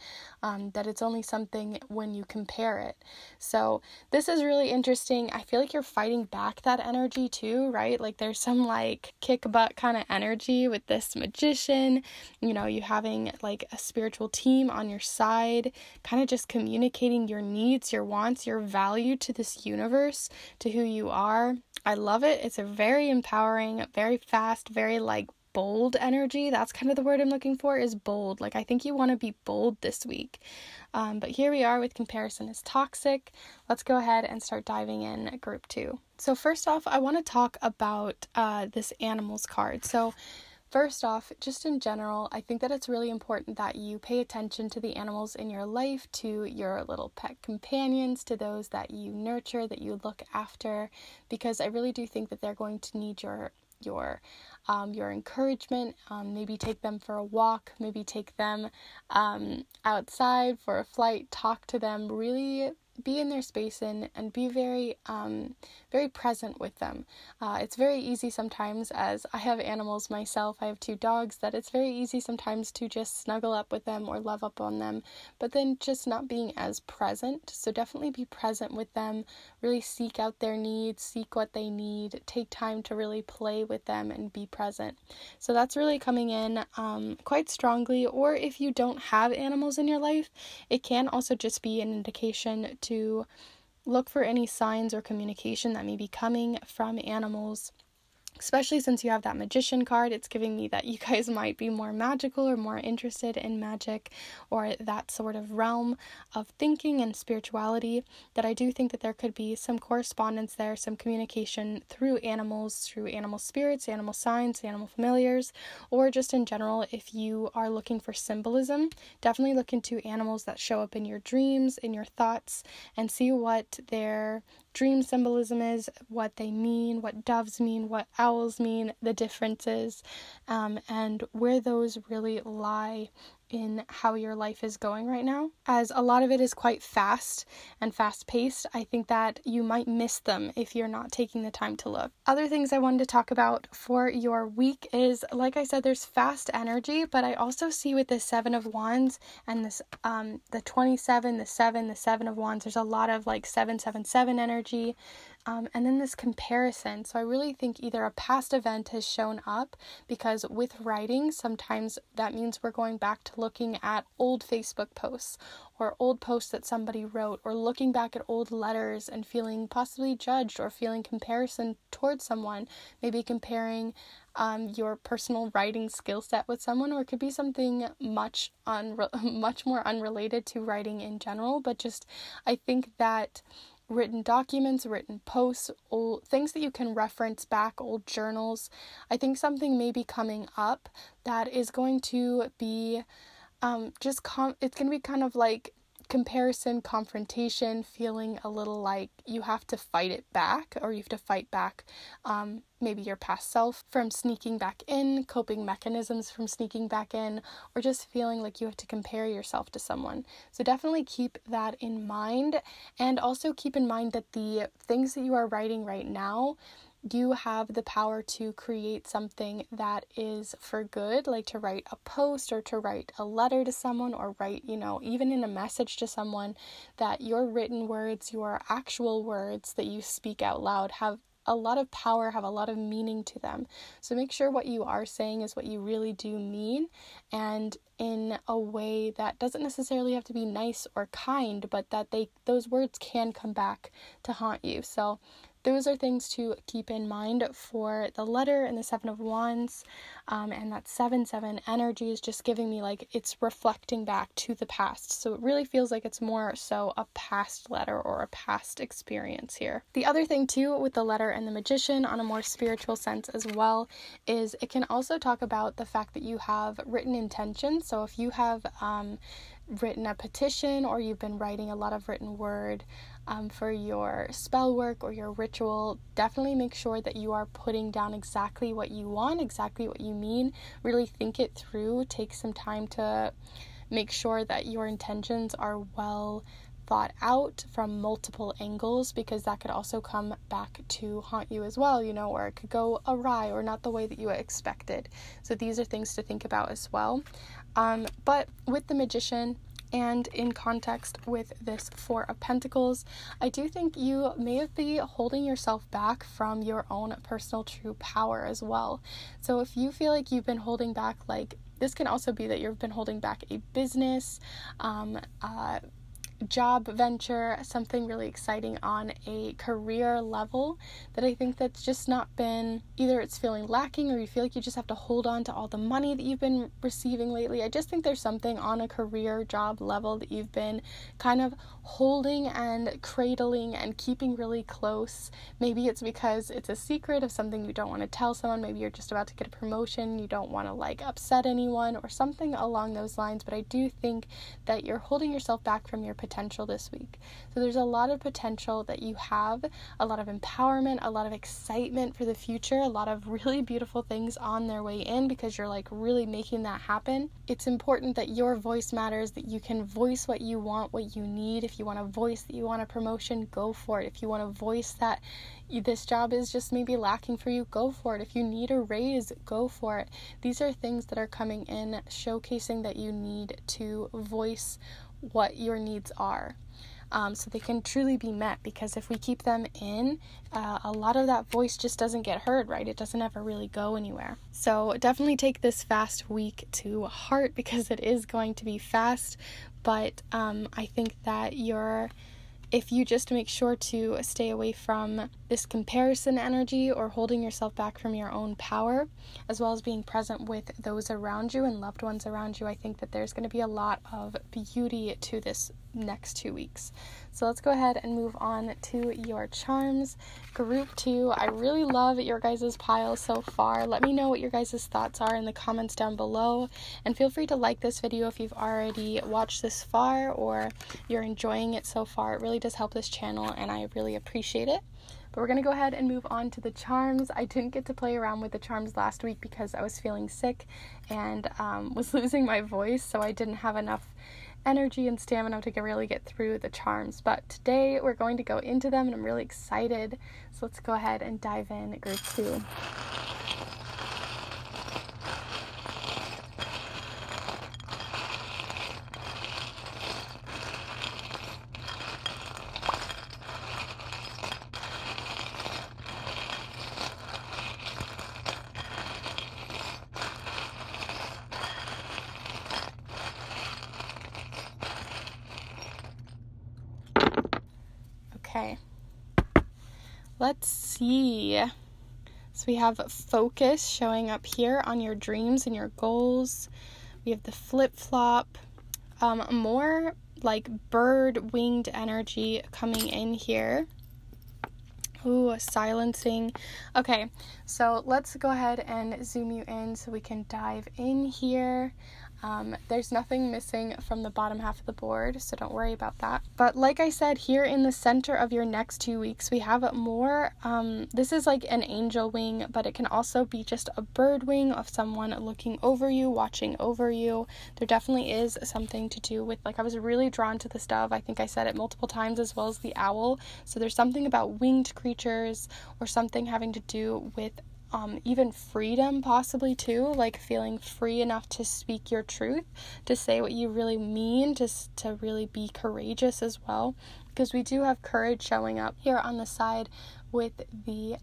S1: That it's only something when you compare it. So this is really interesting. I feel like you're fighting back that energy too, right? Like there's some like kick butt kind of energy with this magician, you know, you having like a spiritual team on your side, kind of just communicating your needs, your wants, your value to this universe, to who you are. I love it. It's a very empowering, very fast, very like bold energy. That's kind of the word I'm looking for, is bold. Like I think you want to be bold this week. But here we are with comparison is toxic. Let's go ahead and start diving in group 2. So first off, I want to talk about this animals card. So first off, just in general, I think that it's really important that you pay attention to the animals in your life, to your little pet companions, to those that you nurture, that you look after, because I really do think that they're going to need your encouragement. Maybe take them for a walk, maybe take them outside for a flight, talk to them, really be in their space and be very present with them. It's very easy sometimes, as I have animals myself, I have 2 dogs, that it's very easy sometimes to just snuggle up with them or love up on them, but then just not being as present. So definitely be present with them, really seek out their needs, seek what they need, take time to really play with them and be present. So that's really coming in quite strongly. Or if you don't have animals in your life, it can also just be an indication to look for any signs or communication that may be coming from animals. Especially since you have that magician card, it's giving me that you guys might be more magical or more interested in magic or that sort of realm of thinking and spirituality, that I do think that there could be some correspondence there, some communication through animals, through animal spirits, animal signs, animal familiars, or just in general, if you are looking for symbolism, definitely look into animals that show up in your dreams, in your thoughts, and see what their dream symbolism is, what they mean, what doves mean, what owls mean, the differences, and where those really lie in how your life is going right now. As a lot of it is quite fast and fast-paced, I think that you might miss them if you're not taking the time to look. Other things I wanted to talk about for your week is, like I said, there's fast energy, but I also see with the 7 of Wands and this the 27, the 7 of Wands, there's a lot of like 777 energy. And then this comparison. So I really think either a past event has shown up, because with writing, sometimes that means we're going back to looking at old Facebook posts or old posts that somebody wrote, or looking back at old letters and feeling possibly judged or feeling comparison towards someone, maybe comparing your personal writing skill set with someone, or it could be something much more unrelated to writing in general. But just, I think that written documents, written posts, old things that you can reference back, old journals, I think something may be coming up that is going to be it's going to be kind of like comparison, confrontation, feeling a little like you have to fight it back, or you have to fight back maybe your past self from sneaking back in, coping mechanisms from sneaking back in, or just feeling like you have to compare yourself to someone. So definitely keep that in mind, and also keep in mind that the things that you are writing right now, you have the power to create something that is for good, like to write a post or to write a letter to someone or write, even in a message to someone, that your written words, your actual words that you speak out loud have a lot of power, have a lot of meaning to them. So make sure what you are saying is what you really do mean, and in a way that doesn't necessarily have to be nice or kind, but that those words can come back to haunt you. So those are things to keep in mind for the letter and the Seven of Wands, and that 7/7 energy is just giving me like it's reflecting back to the past. So it really feels like it's more so a past letter or a past experience here. The other thing too with the letter and the Magician on a more spiritual sense as well is it can also talk about the fact that you have written intentions. So if you have written a petition or you've been writing a lot of written word for your spell work or your ritual, definitely make sure that you are putting down exactly what you want, exactly what you mean. Really think it through. Take some time to make sure that your intentions are well thought out from multiple angles, because that could also come back to haunt you as well, or it could go awry or not the way that you expected. So these are things to think about as well. But with the Magician, and in context with this Four of Pentacles, I do think you may be holding yourself back from your own personal true power as well. So if you feel like you've been holding back, like this can also be that you've been holding back a business, job venture, something really exciting on a career level that I think that's just not been, either it's feeling lacking or you feel like you just have to hold on to all the money that you've been receiving lately. I just think there's something on a career job level that you've been kind of holding and cradling and keeping really close. Maybe it's because it's a secret of something you don't want to tell someone. Maybe you're just about to get a promotion, you don't want to like upset anyone or something along those lines, but I do think that you're holding yourself back from your potential this week. So there's a lot of potential that you have, a lot of empowerment, a lot of excitement for the future, a lot of really beautiful things on their way in because you're like really making that happen. It's important that your voice matters, that you can voice what you want, what you need. If you want to voice that you want a promotion, go for it. If you want to voice that this job is just maybe lacking for you, go for it. If you need a raise, go for it. These are things that are coming in, showcasing that you need to voice what your needs are, so they can truly be met, because if we keep them in, a lot of that voice just doesn't get heard, right? It doesn't ever really go anywhere. So definitely take this fast week to heart, because it is going to be fast, but I think that if you just make sure to stay away from this comparison energy or holding yourself back from your own power, as well as being present with those around you and loved ones around you, I think that there's going to be a lot of beauty to this next 2 weeks. So let's go ahead and move on to your charms. Group 2, I really love your guys' pile so far. Let me know what your guys' thoughts are in the comments down below, and feel free to like this video if you've already watched this far or you're enjoying it so far. It really does help this channel and I really appreciate it. But we're going to go ahead and move on to the charms. I didn't get to play around with the charms last week because I was feeling sick and was losing my voice, so I didn't have enough energy and stamina to really get through the charms. But today we're going to go into them and I'm really excited. So let's go ahead and dive in group 2. Okay, let's see. So we have focus showing up here on your dreams and your goals. We have the flip-flop, more like bird winged energy coming in here. Ooh, silencing. Okay, so let's go ahead and zoom you in so we can dive in here. There's nothing missing from the bottom half of the board, so don't worry about that. But like I said, here in the center of your next 2 weeks, we have more, this is like an angel wing, but it can also be just a bird wing of someone looking over you, watching over you. There definitely is something to do with, like, I was really drawn to this dove. I think I said it multiple times, as well as the owl. So there's something about winged creatures, or something having to do with even freedom, possibly too, like feeling free enough to speak your truth, to say what you really mean, to really be courageous as well, because we do have courage showing up here on the side with the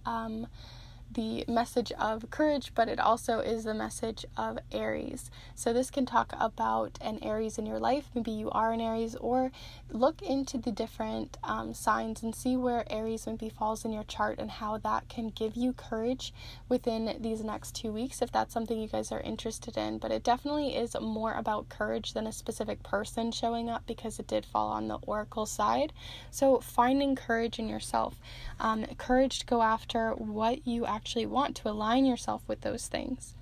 S1: message of courage, but it also is the message of Aries. So this can talk about an Aries in your life. Maybe you are an Aries, or look into the different signs and see where Aries maybe falls in your chart and how that can give you courage within these next 2 weeks, if that's something you guys are interested in. But it definitely is more about courage than a specific person showing up, because it did fall on the oracle side. So finding courage in yourself, courage to go after what you actually want, to align yourself with those things,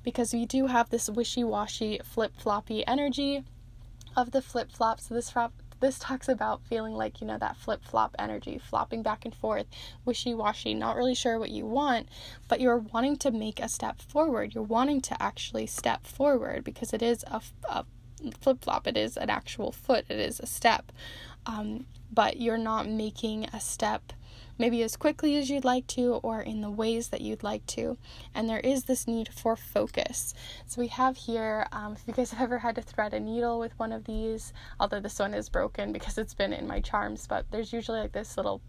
S1: because we do have this wishy-washy, flip-floppy energy of the flip-flop. So this talks about feeling like, that flip-flop energy, flopping back and forth, wishy-washy, not really sure what you want, but you're wanting to make a step forward. You're wanting to actually step forward, because it is a flip-flop. It is an actual foot. It is a step, but you're not making a step maybe as quickly as you'd like to, or in the ways that you'd like to. And there is this need for focus. So we have here, if you guys have ever had to thread a needle with one of these, although this one is broken because it's been in my charms, but there's usually like this little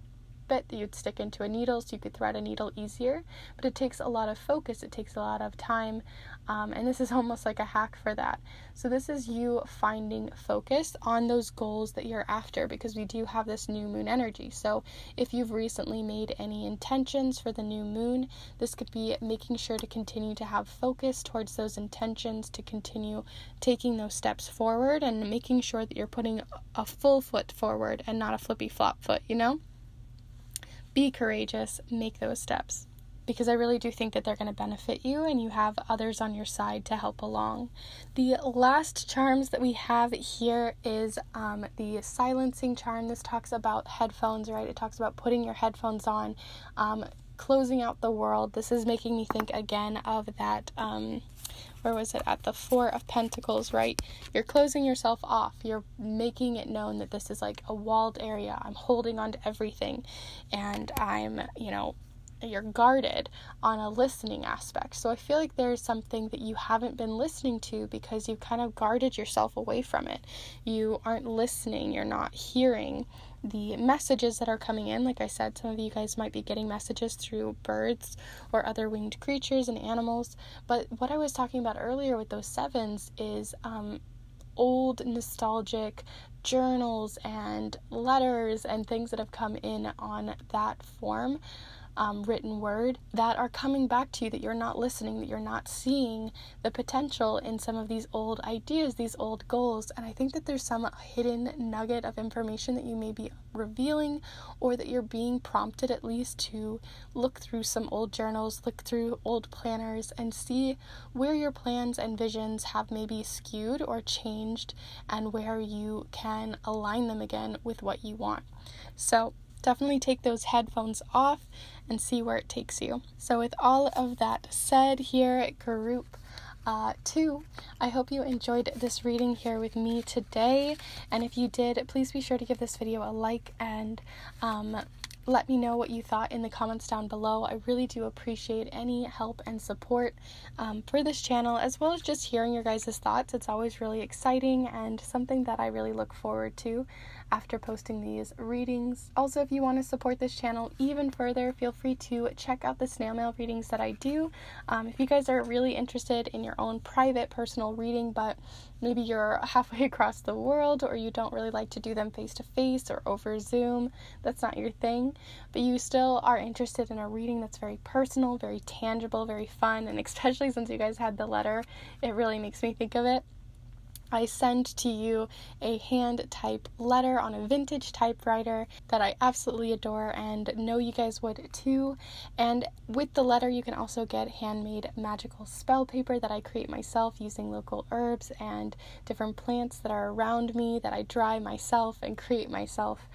S1: bit that you'd stick into a needle so you could thread a needle easier, but it takes a lot of focus, it takes a lot of time, and this is almost like a hack for that. So this is you finding focus on those goals that you're after, because we do have this new moon energy. So if you've recently made any intentions for the new moon, this could be making sure to continue to have focus towards those intentions, to continue taking those steps forward, and making sure that you're putting a full foot forward and not a flippy flop foot, Be courageous, make those steps, because I really do think that they're going to benefit you, and you have others on your side to help along. The last charms that we have here is the silencing charm. This talks about headphones, right? It talks about putting your headphones on, closing out the world. This is making me think again of that, where was it, at the Four of Pentacles, right? You're closing yourself off. You're making it known that this is like a walled area. I'm holding on to everything, and I'm, you're guarded on a listening aspect. So I feel like there's something that you haven't been listening to, because you've kind of guarded yourself away from it. You aren't listening. You're not hearing the messages that are coming in. Like I said, some of you guys might be getting messages through birds or other winged creatures and animals. But what I was talking about earlier with those sevens is old nostalgic journals and letters and things that have come in on that form, written word, that are coming back to you, that you're not listening, that you're not seeing the potential in some of these old ideas, these old goals. And I think that there's some hidden nugget of information that you may be revealing, or that you're being prompted at least to look through some old journals, look through old planners, and see where your plans and visions have maybe skewed or changed, and where you can align them again with what you want. So definitely take those headphones off and see where it takes you. So with all of that said, here, group 2, I hope you enjoyed this reading here with me today. And if you did, please be sure to give this video a like, and let me know what you thought in the comments down below. I really do appreciate any help and support for this channel, as well as just hearing your guys' thoughts. It's always really exciting and something that I really look forward to after posting these readings. Also, if you want to support this channel even further, feel free to check out the snail mail readings that I do. If you guys are really interested in your own private personal reading, but maybe you're halfway across the world, or you don't really like to do them face-to-face or over Zoom, that's not your thing, but you still are interested in a reading that's very personal, very tangible, very fun, and especially since you guys had the letter, it really makes me think of it. I send to you a hand-type letter on a vintage typewriter that I absolutely adore and know you guys would too. And with the letter, you can also get handmade magical spell paper that I create myself using local herbs and different plants that are around me that I dry myself and create myself.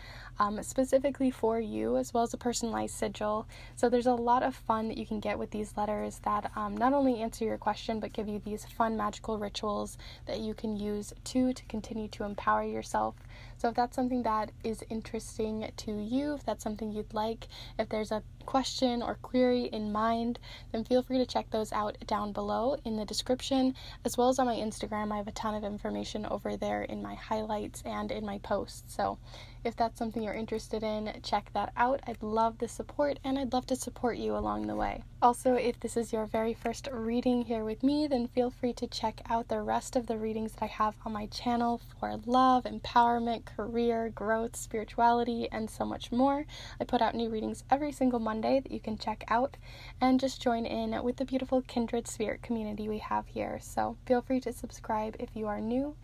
S1: Specifically for you, as well as a personalized sigil. So there's a lot of fun that you can get with these letters that not only answer your question, but give you these fun magical rituals that you can use to continue to empower yourself. So if that's something that is interesting to you, if that's something you'd like, if there's a question or query in mind, then feel free to check those out down below in the description, as well as on my Instagram. I have a ton of information over there in my highlights and in my posts. So if that's something you're interested in, check that out. I'd love the support, and I'd love to support you along the way. Also, if this is your very first reading here with me, then feel free to check out the rest of the readings that I have on my channel for love, empowerment, career, growth, spirituality, and so much more. I put out new readings every single Monday that you can check out, and just join in with the beautiful Kindred spirit community we have here. So feel free to subscribe if you are new,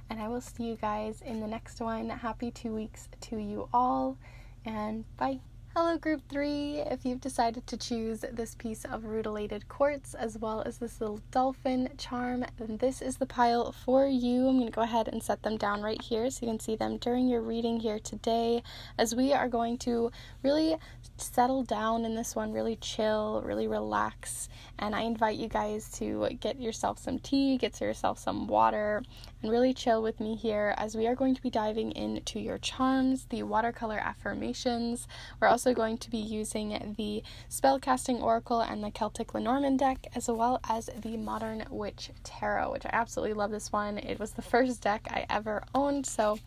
S1: and I will see you guys in the next one. Happy 2 weeks to you all, and bye. Hello group 3, if you've decided to choose this piece of rutilated quartz as well as this little dolphin charm, then this is the pile for you. I'm going to go ahead and set them down right here so you can see them during your reading here today, as we are going to really settle down in this one, really chill, really relax, and I invite you guys to get yourself some tea, get yourself some water, and really chill with me here as we are going to be diving into your charms, the watercolor affirmations. We're also going to be using the Spellcasting Oracle and the Celtic Lenormand deck, as well as the Modern Witch Tarot, which I absolutely love this one. It was the first deck I ever owned, so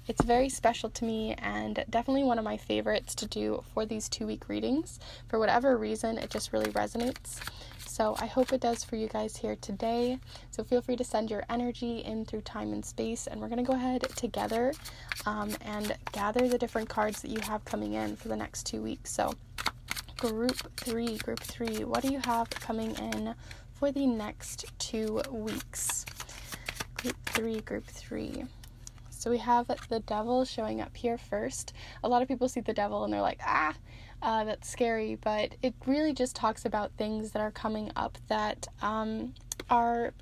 S1: it's very special to me and definitely one of my favorites to do for these 2-week readings. For whatever reason, it just really resonates. So I hope it does for you guys here today. So feel free to send your energy in through time and space, and we're going to go ahead together and gather the different cards that you have coming in for the next 2 weeks. So group 3, what do you have coming in for the next 2 weeks? Group 3. So we have the devil showing up here first. A lot of people see the devil and they're like, that's scary, but it really just talks about things that are coming up that are,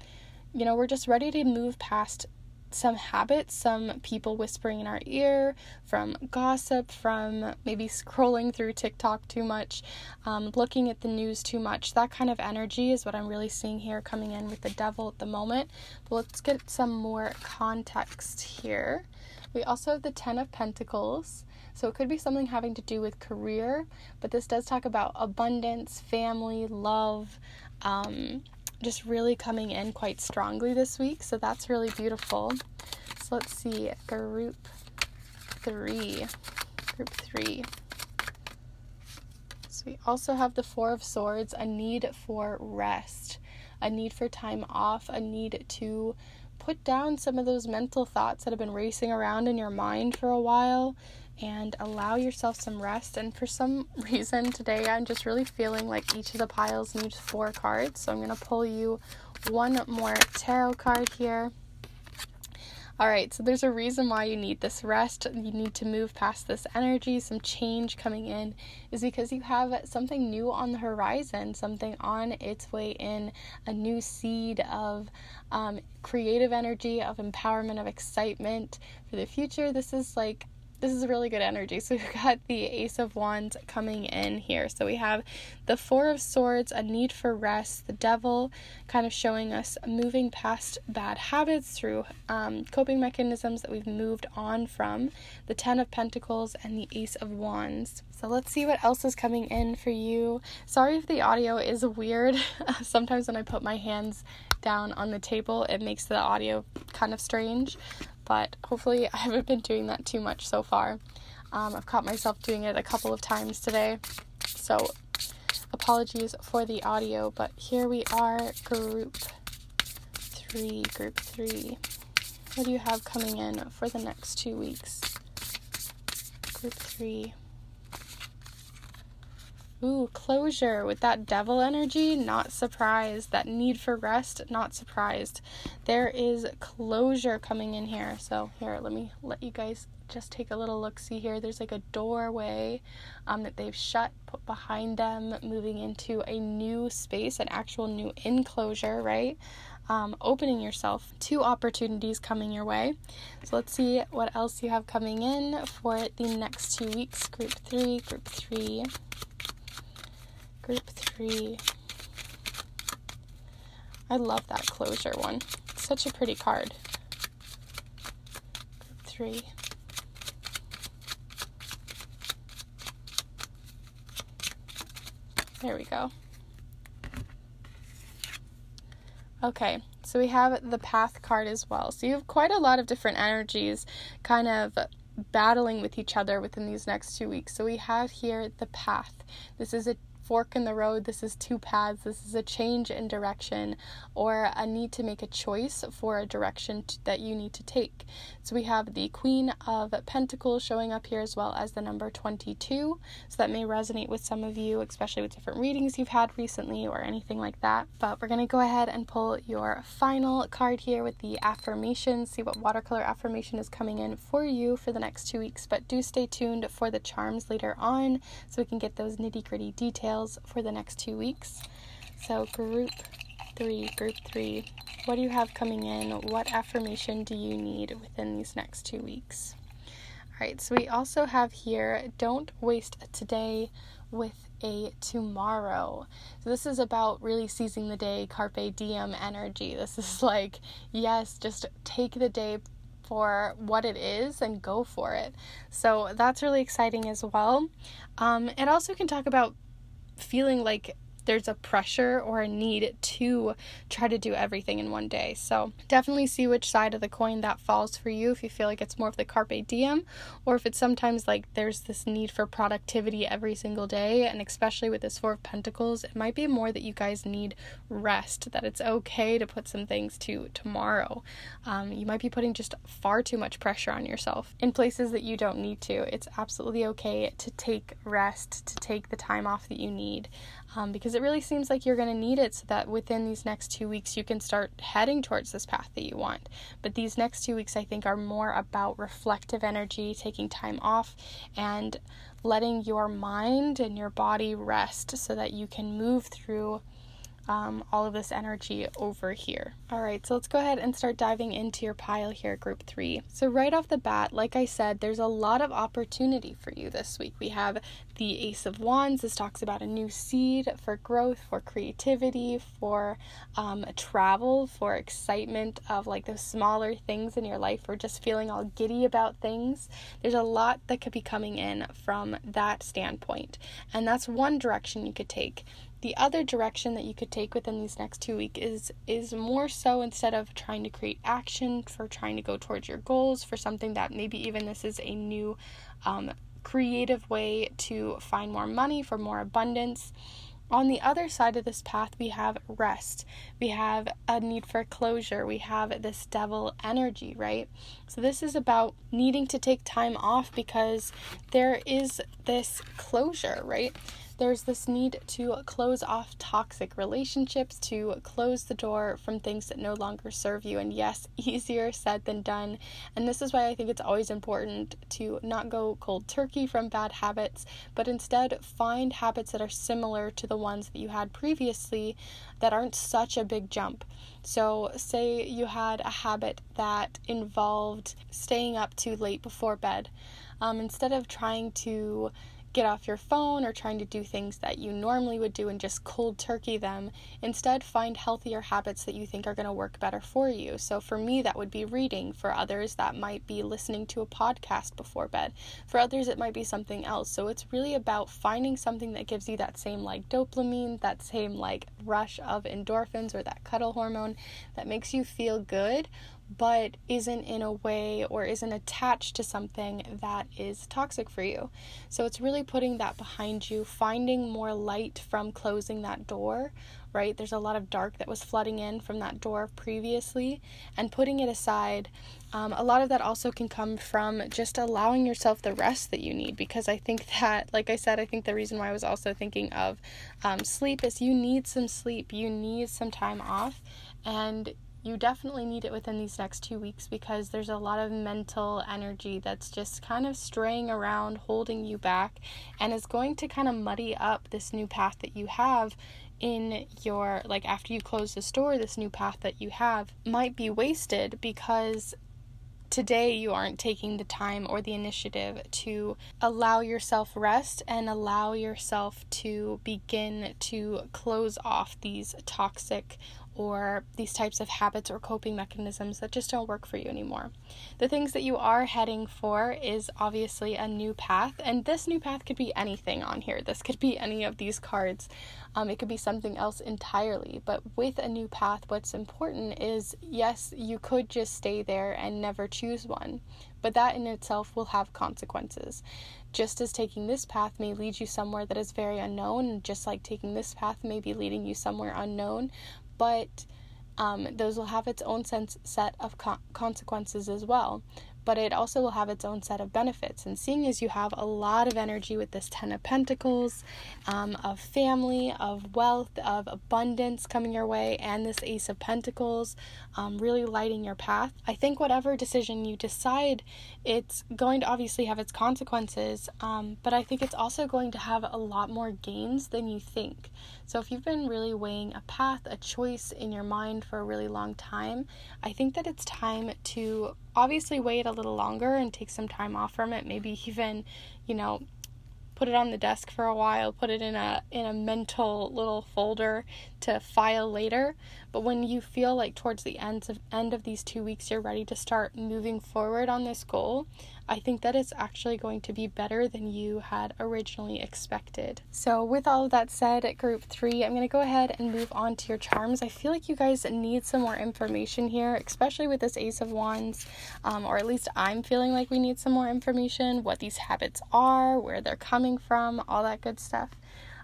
S1: we're just ready to move past some habits, some people whispering in our ear, from gossip, from maybe scrolling through TikTok too much, looking at the news too much. That kind of energy is what I'm really seeing here coming in with the devil at the moment. But let's get some more context here. We also have the 10 of Pentacles. So it could be something having to do with career, but this does talk about abundance, family, love, just really coming in quite strongly this week. So that's really beautiful. So let's see, group 3. So we also have the 4 of Swords, a need for rest, a need for time off, a need to put down some of those mental thoughts that have been racing around in your mind for a while and allow yourself some rest. And for some reason today, I'm just really feeling like each of the piles needs 4 cards. So I'm going to pull you one more tarot card here. Alright, so there's a reason why you need this rest. You need to move past this energy. Some change coming in is because you have something new on the horizon, something on its way in, a new seed of creative energy, of empowerment, of excitement for the future. This is really good energy. So we've got the Ace of Wands coming in here. So we have the 4 of Swords, a need for rest, the devil kind of showing us moving past bad habits through coping mechanisms that we've moved on from, the 10 of Pentacles, and the Ace of Wands. So let's see what else is coming in for you. Sorry if the audio is weird. Sometimes when I put my hands down on the table, it makes the audio kind of strange. But hopefully I haven't been doing that too much so far. I've caught myself doing it a couple of times today, so apologies for the audio, but here we are, group 3. What do you have coming in for the next 2 weeks? Group 3. Ooh, closure with that devil energy, not surprised. That need for rest, not surprised. There is closure coming in here. So here, let me let you guys just take a little look-see here. There's like a doorway that they've shut, put behind them, moving into a new space, an actual new enclosure, right? Opening yourself to opportunities coming your way. So let's see what else you have coming in for the next 2 weeks. Group 3, Group 3. Group 3. I love that closure one. It's such a pretty card. Group 3. There we go. Okay, so we have the Path card as well. So you have quite a lot of different energies kind of battling with each other within these next 2 weeks. So we have here the Path. This is a fork in the road. This is two paths. This is a change in direction or a need to make a choice for a direction that you need to take. So we have the Queen of Pentacles showing up here as well as the number 22. So that may resonate with some of you, especially with different readings you've had recently or anything like that. But we're going to go ahead and pull your final card here with the affirmation. See what watercolor affirmation is coming in for you for the next 2 weeks. But do stay tuned for the charms later on so we can get those nitty-gritty details for the next 2 weeks. So Group 3, what do you have coming in? What affirmation do you need within these next 2 weeks? All right, so we also have here, don't waste a today with a tomorrow. So this is about really seizing the day, carpe diem energy. This is like, yes, just take the day for what it is and go for it. So that's really exciting as well. It also can talk about feeling like there's a pressure or a need to try to do everything in one day. So definitely see which side of the coin that falls for you, if you feel like it's more of the carpe diem, or if it's sometimes like there's this need for productivity every single day. And especially with this Four of Pentacles, it might be more that you guys need rest, that it's okay to put some things to tomorrow. You might be putting just far too much pressure on yourself in places that you don't need to. It's absolutely okay to take rest, to take the time off that you need. Because it really seems like you're going to need it so that within these next 2 weeks you can start heading towards this path that you want. But these next 2 weeks I think are more about reflective energy, taking time off and letting your mind and your body rest so that you can move through all of this energy over here. All right, so let's go ahead and start diving into your pile here, Group 3. So right off the bat, like I said, there's a lot of opportunity for you this week. We have the Ace of Wands. This talks about a new seed for growth, for creativity, for travel, for excitement of like those smaller things in your life, or just feeling all giddy about things. There's a lot that could be coming in from that standpoint, and that's one direction you could take. The other direction that you could take within these next 2 weeks is more so, instead of trying to create action for trying to go towards your goals, for something that maybe even this is a new creative way to find more money, for more abundance. On the other side of this path, we have rest. We have a need for closure. We have this devil energy, right? So this is about needing to take time off because there is this closure, right? There's this need to close off toxic relationships, to close the door from things that no longer serve you. And yes, easier said than done. And this is why I think it's always important to not go cold turkey from bad habits, but instead find habits that are similar to the ones that you had previously that aren't such a big jump. So say you had a habit that involved staying up too late before bed. Instead of trying to get off your phone or trying to do things that you normally would do and just cold turkey them, instead find healthier habits that you think are going to work better for you. So for me, that would be reading. For others, that might be listening to a podcast before bed. For others, it might be something else. So it's really about finding something that gives you that same like dopamine, that same like rush of endorphins or that cuddle hormone that makes you feel good but isn't in a way or isn't attached to something that is toxic for you. So it's really putting that behind you, finding more light from closing that door, right? There's a lot of dark that was flooding in from that door previously, and putting it aside. A lot of that also can come from just allowing yourself the rest that you need, because I think that, like I said, I think the reason why I was also thinking of sleep is you need some sleep, you need some time off, and you definitely need it within these next 2 weeks, because there's a lot of mental energy that's just kind of straying around, holding you back, and is going to kind of muddy up this new path that you have in your, like, after you close the store, this new path that you have might be wasted because today you aren't taking the time or the initiative to allow yourself rest and allow yourself to begin to close off these toxic or these types of habits or coping mechanisms that just don't work for you anymore. The things that you are heading for is obviously a new path, and this new path could be anything on here. This could be any of these cards. It could be something else entirely, but with a new path, what's important is, yes, you could just stay there and never choose one, but that in itself will have consequences. Just as taking this path may lead you somewhere that is very unknown, and just like taking this path may be leading you somewhere unknown, but those will have its own set of consequences as well. But it also will have its own set of benefits. And seeing as you have a lot of energy with this 10 of Pentacles, of family, of wealth, of abundance coming your way, and this Ace of Pentacles really lighting your path, I think whatever decision you decide, it's going to obviously have its consequences, but I think it's also going to have a lot more gains than you think. So if you've been really weighing a path, a choice in your mind for a really long time, I think that it's time to obviously wait a little longer and take some time off from it. Maybe even, put it on the desk for a while, put it in a mental little folder to file later. But when you feel like towards the end of these 2 weeks you're ready to start moving forward on this goal, I think that it's actually going to be better than you had originally expected. So with all of that said, at group 3, I'm going to go ahead and move on to your charms. I feel like you guys need some more information here, especially with this Ace of Wands, or at least I'm feeling like we need some more information, what these habits are, where they're coming from, all that good stuff.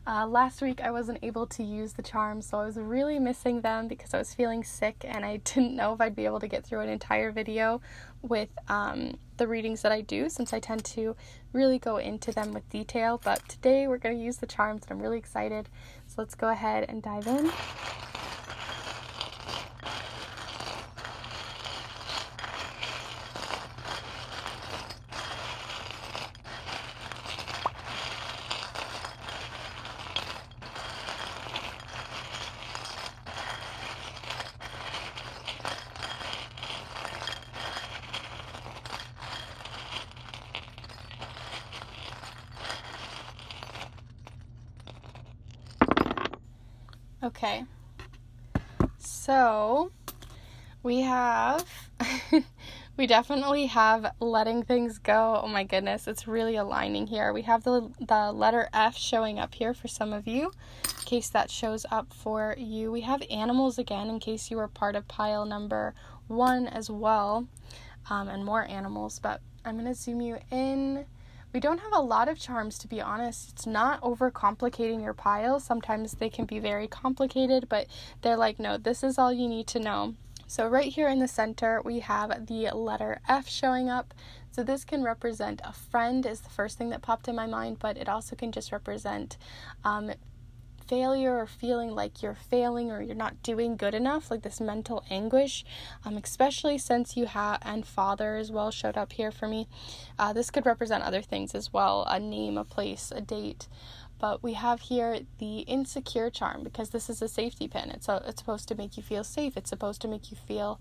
S1: Last week I wasn't able to use the charms, so I was really missing them because I was feeling sick and I didn't know if I'd be able to get through an entire video with the readings that I do, since I tend to really go into them with detail. But today we're going to use the charms and I'm really excited. So let's go ahead and dive in. Okay, so we definitely have letting things go. Oh my goodness, it's really aligning here. We have the letter F showing up here for some of you, in case that shows up for you. We have animals again, in case you were part of pile number 1 as well, and more animals, but I'm going to zoom you in. We don't have a lot of charms, to be honest. It's not overcomplicating your pile. Sometimes they can be very complicated, but they're like, no, this is all you need to know. So right here in the center, we have the letter F showing up. So this can represent a friend is the first thing that popped in my mind, but it also can just represent failure or feeling like you're failing or you're not doing good enough, like this mental anguish, especially since you have, and father as well showed up here for me. This could represent other things as well, a name, a place, a date. But we have here the insecure charm, because this is a safety pin. It's supposed to make you feel safe. It's supposed to make you feel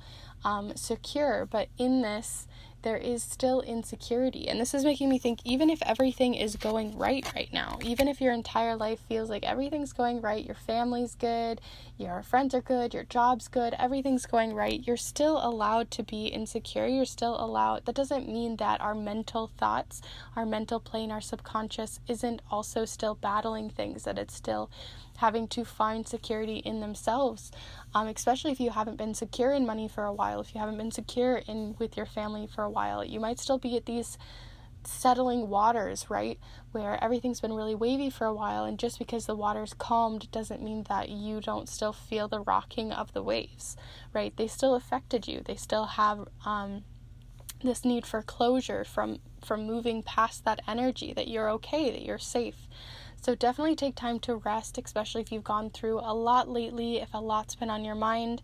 S1: secure. But in this, there is still insecurity. And this is making me think, even if everything is going right now, even if your entire life feels like everything's going right, your family's good, your friends are good, your job's good, everything's going right, you're still allowed to be insecure. You're still allowed. That doesn't mean that our mental thoughts, our mental plane, our subconscious isn't also still battling things, that it's still having to find security in themselves, especially if you haven't been secure in money for a while, if you haven't been secure with your family for a while. You might still be at these settling waters, right, where everything's been really wavy for a while, and just because the water's calmed doesn't mean that you don't still feel the rocking of the waves, right? They still affected you. They still have this need for closure from moving past that energy, that you're okay, that you're safe. So definitely take time to rest, especially if you've gone through a lot lately, if a lot's been on your mind,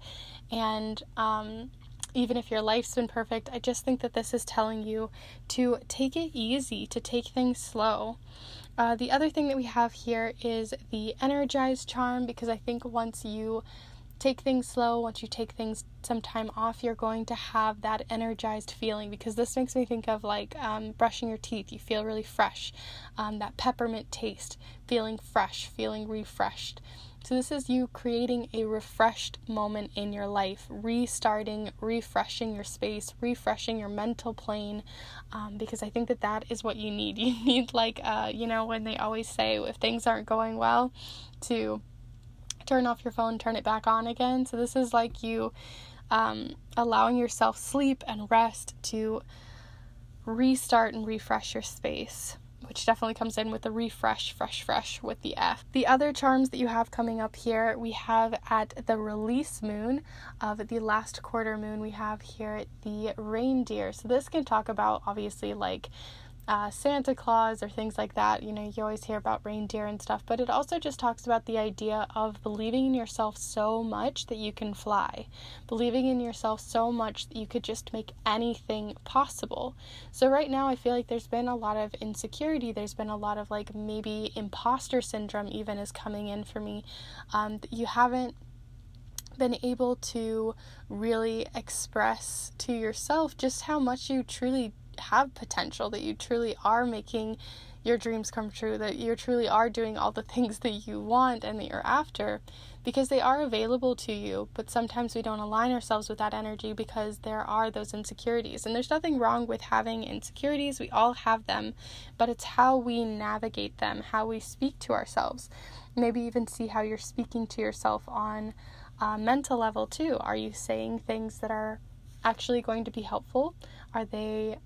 S1: and even if your life's been perfect. I just think that this is telling you to take it easy, to take things slow. The other thing that we have here is the energized charm, because I think once you take things slow, once you take things some time off, you're going to have that energized feeling, because this makes me think of like brushing your teeth. You feel really fresh, that peppermint taste, feeling fresh, feeling refreshed. So this is you creating a refreshed moment in your life, restarting, refreshing your space, refreshing your mental plane, because I think that is what you need. You need, like, when they always say if things aren't going well, to turn off your phone, turn it back on again. So this is like you allowing yourself sleep and rest to restart and refresh your space, which definitely comes in with the refresh, fresh with the F. The other charms that you have coming up here, we have at the release moon of the last quarter moon, we have here the reindeer. So this can talk about, obviously, like Santa Claus or things like that. You always hear about reindeer and stuff, but it also just talks about the idea of believing in yourself so much that you can fly, believing in yourself so much that you could just make anything possible. So right now I feel like there's been a lot of insecurity, there's been a lot of like maybe imposter syndrome even is coming in for me. You haven't been able to really express to yourself just how much you truly have potential, that you truly are making your dreams come true, that you truly are doing all the things that you want and that you're after, because they are available to you. But sometimes we don't align ourselves with that energy because there are those insecurities. And there's nothing wrong with having insecurities. We all have them, but it's how we navigate them, how we speak to ourselves. Maybe even see how you're speaking to yourself on a mental level too. Are you saying things that are actually going to be helpful? Are they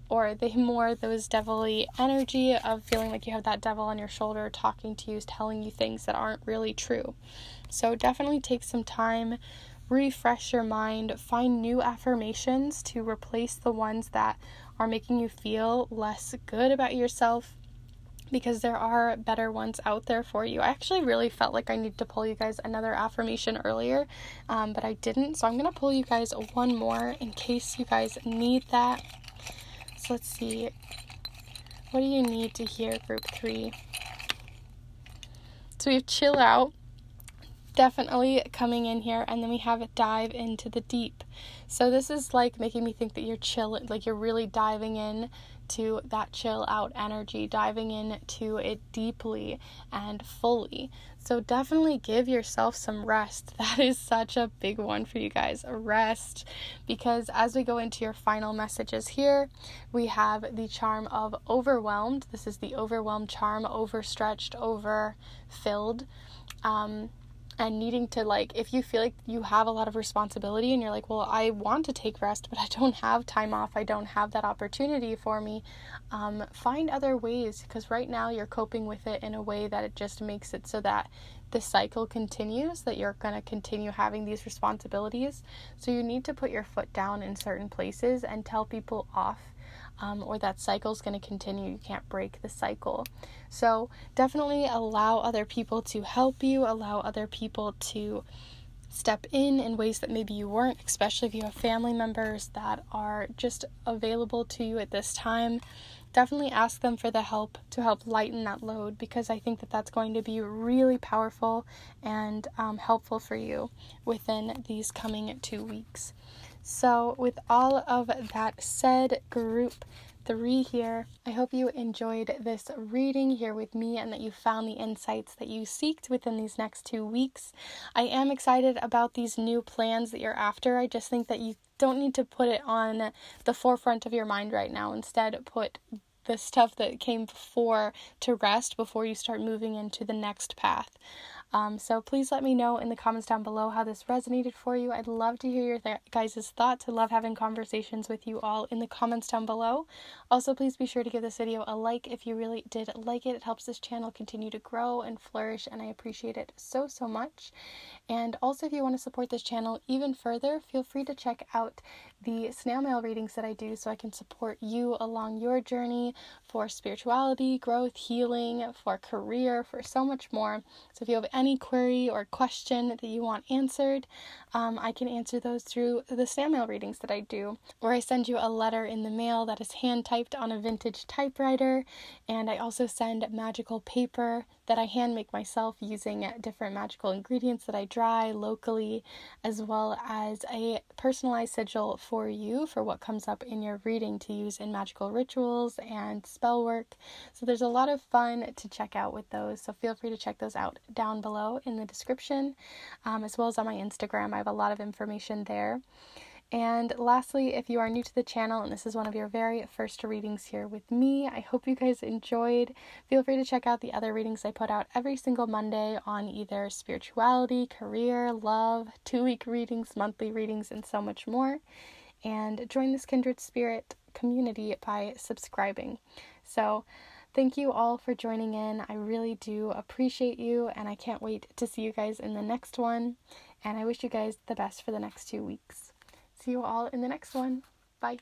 S1: more those devilly energy of feeling like you have that devil on your shoulder talking to you, telling you things that aren't really true? So definitely take some time, refresh your mind, find new affirmations to replace the ones that are making you feel less good about yourself, because there are better ones out there for you. I actually really felt like I needed to pull you guys another affirmation earlier, but I didn't. So I'm going to pull you guys one more in case you guys need that. So let's see. What do you need to hear, group 3? So we have chill out, definitely coming in here, and then we have dive into the deep. So this is like making me think that you're chill, like you're really diving in to that chill out energy, diving into it deeply and fully. So definitely give yourself some rest. That is such a big one for you guys, rest, because as we go into your final messages here, we have the charm of overwhelmed. This is the overwhelmed charm, overstretched, overfilled, and needing to, like, if you feel like you have a lot of responsibility and you're like, well, I want to take rest, but I don't have time off, I don't have that opportunity for me, find other ways, because right now you're coping with it in a way that it just makes it so that the cycle continues, that you're going to continue having these responsibilities. So you need to put your foot down in certain places and tell people off, or that cycle's going to continue. You can't break the cycle. So definitely allow other people to help you, allow other people to step in ways that maybe you weren't, especially if you have family members that are just available to you at this time. Definitely ask them for the help to help lighten that load, because I think that that's going to be really powerful and helpful for you within these coming 2 weeks. So with all of that said, group 3 here, I hope you enjoyed this reading here with me and that you found the insights that you seeked within these next 2 weeks. I am excited about these new plans that you're after. I just think that you don't need to put it on the forefront of your mind right now. Instead, put the stuff that came before to rest before you start moving into the next path. So please let me know in the comments down below how this resonated for you. I'd love to hear your guys' thoughts. I love having conversations with you all in the comments down below. Also, please be sure to give this video a like if you really did like it. It helps this channel continue to grow and flourish, and I appreciate it so much. And also, if you want to support this channel even further, feel free to check out the snail mail readings that I do so I can support you along your journey for spirituality, growth, healing, for career, for so much more. So if you have any query or question that you want answered, I can answer those through the snail mail readings that I do. Or I send you a letter in the mail that is hand typed on a vintage typewriter, and I also send magical paper that I hand make myself using different magical ingredients that I dry locally, as well as a personalized sigil for you for what comes up in your reading to use in magical rituals and spell work. So there's a lot of fun to check out with those, so feel free to check those out down below in the description, as well as on my Instagram. I have a lot of information there. And lastly, if you are new to the channel and this is one of your very first readings here with me, I hope you guys enjoyed. Feel free to check out the other readings I put out every single Monday on either spirituality, career, love, 2-week readings, monthly readings, and so much more. And join this Kindred Spirit community by subscribing. So thank you all for joining in. I really do appreciate you, and I can't wait to see you guys in the next one. And I wish you guys the best for the next 2 weeks. See you all in the next one. Bye.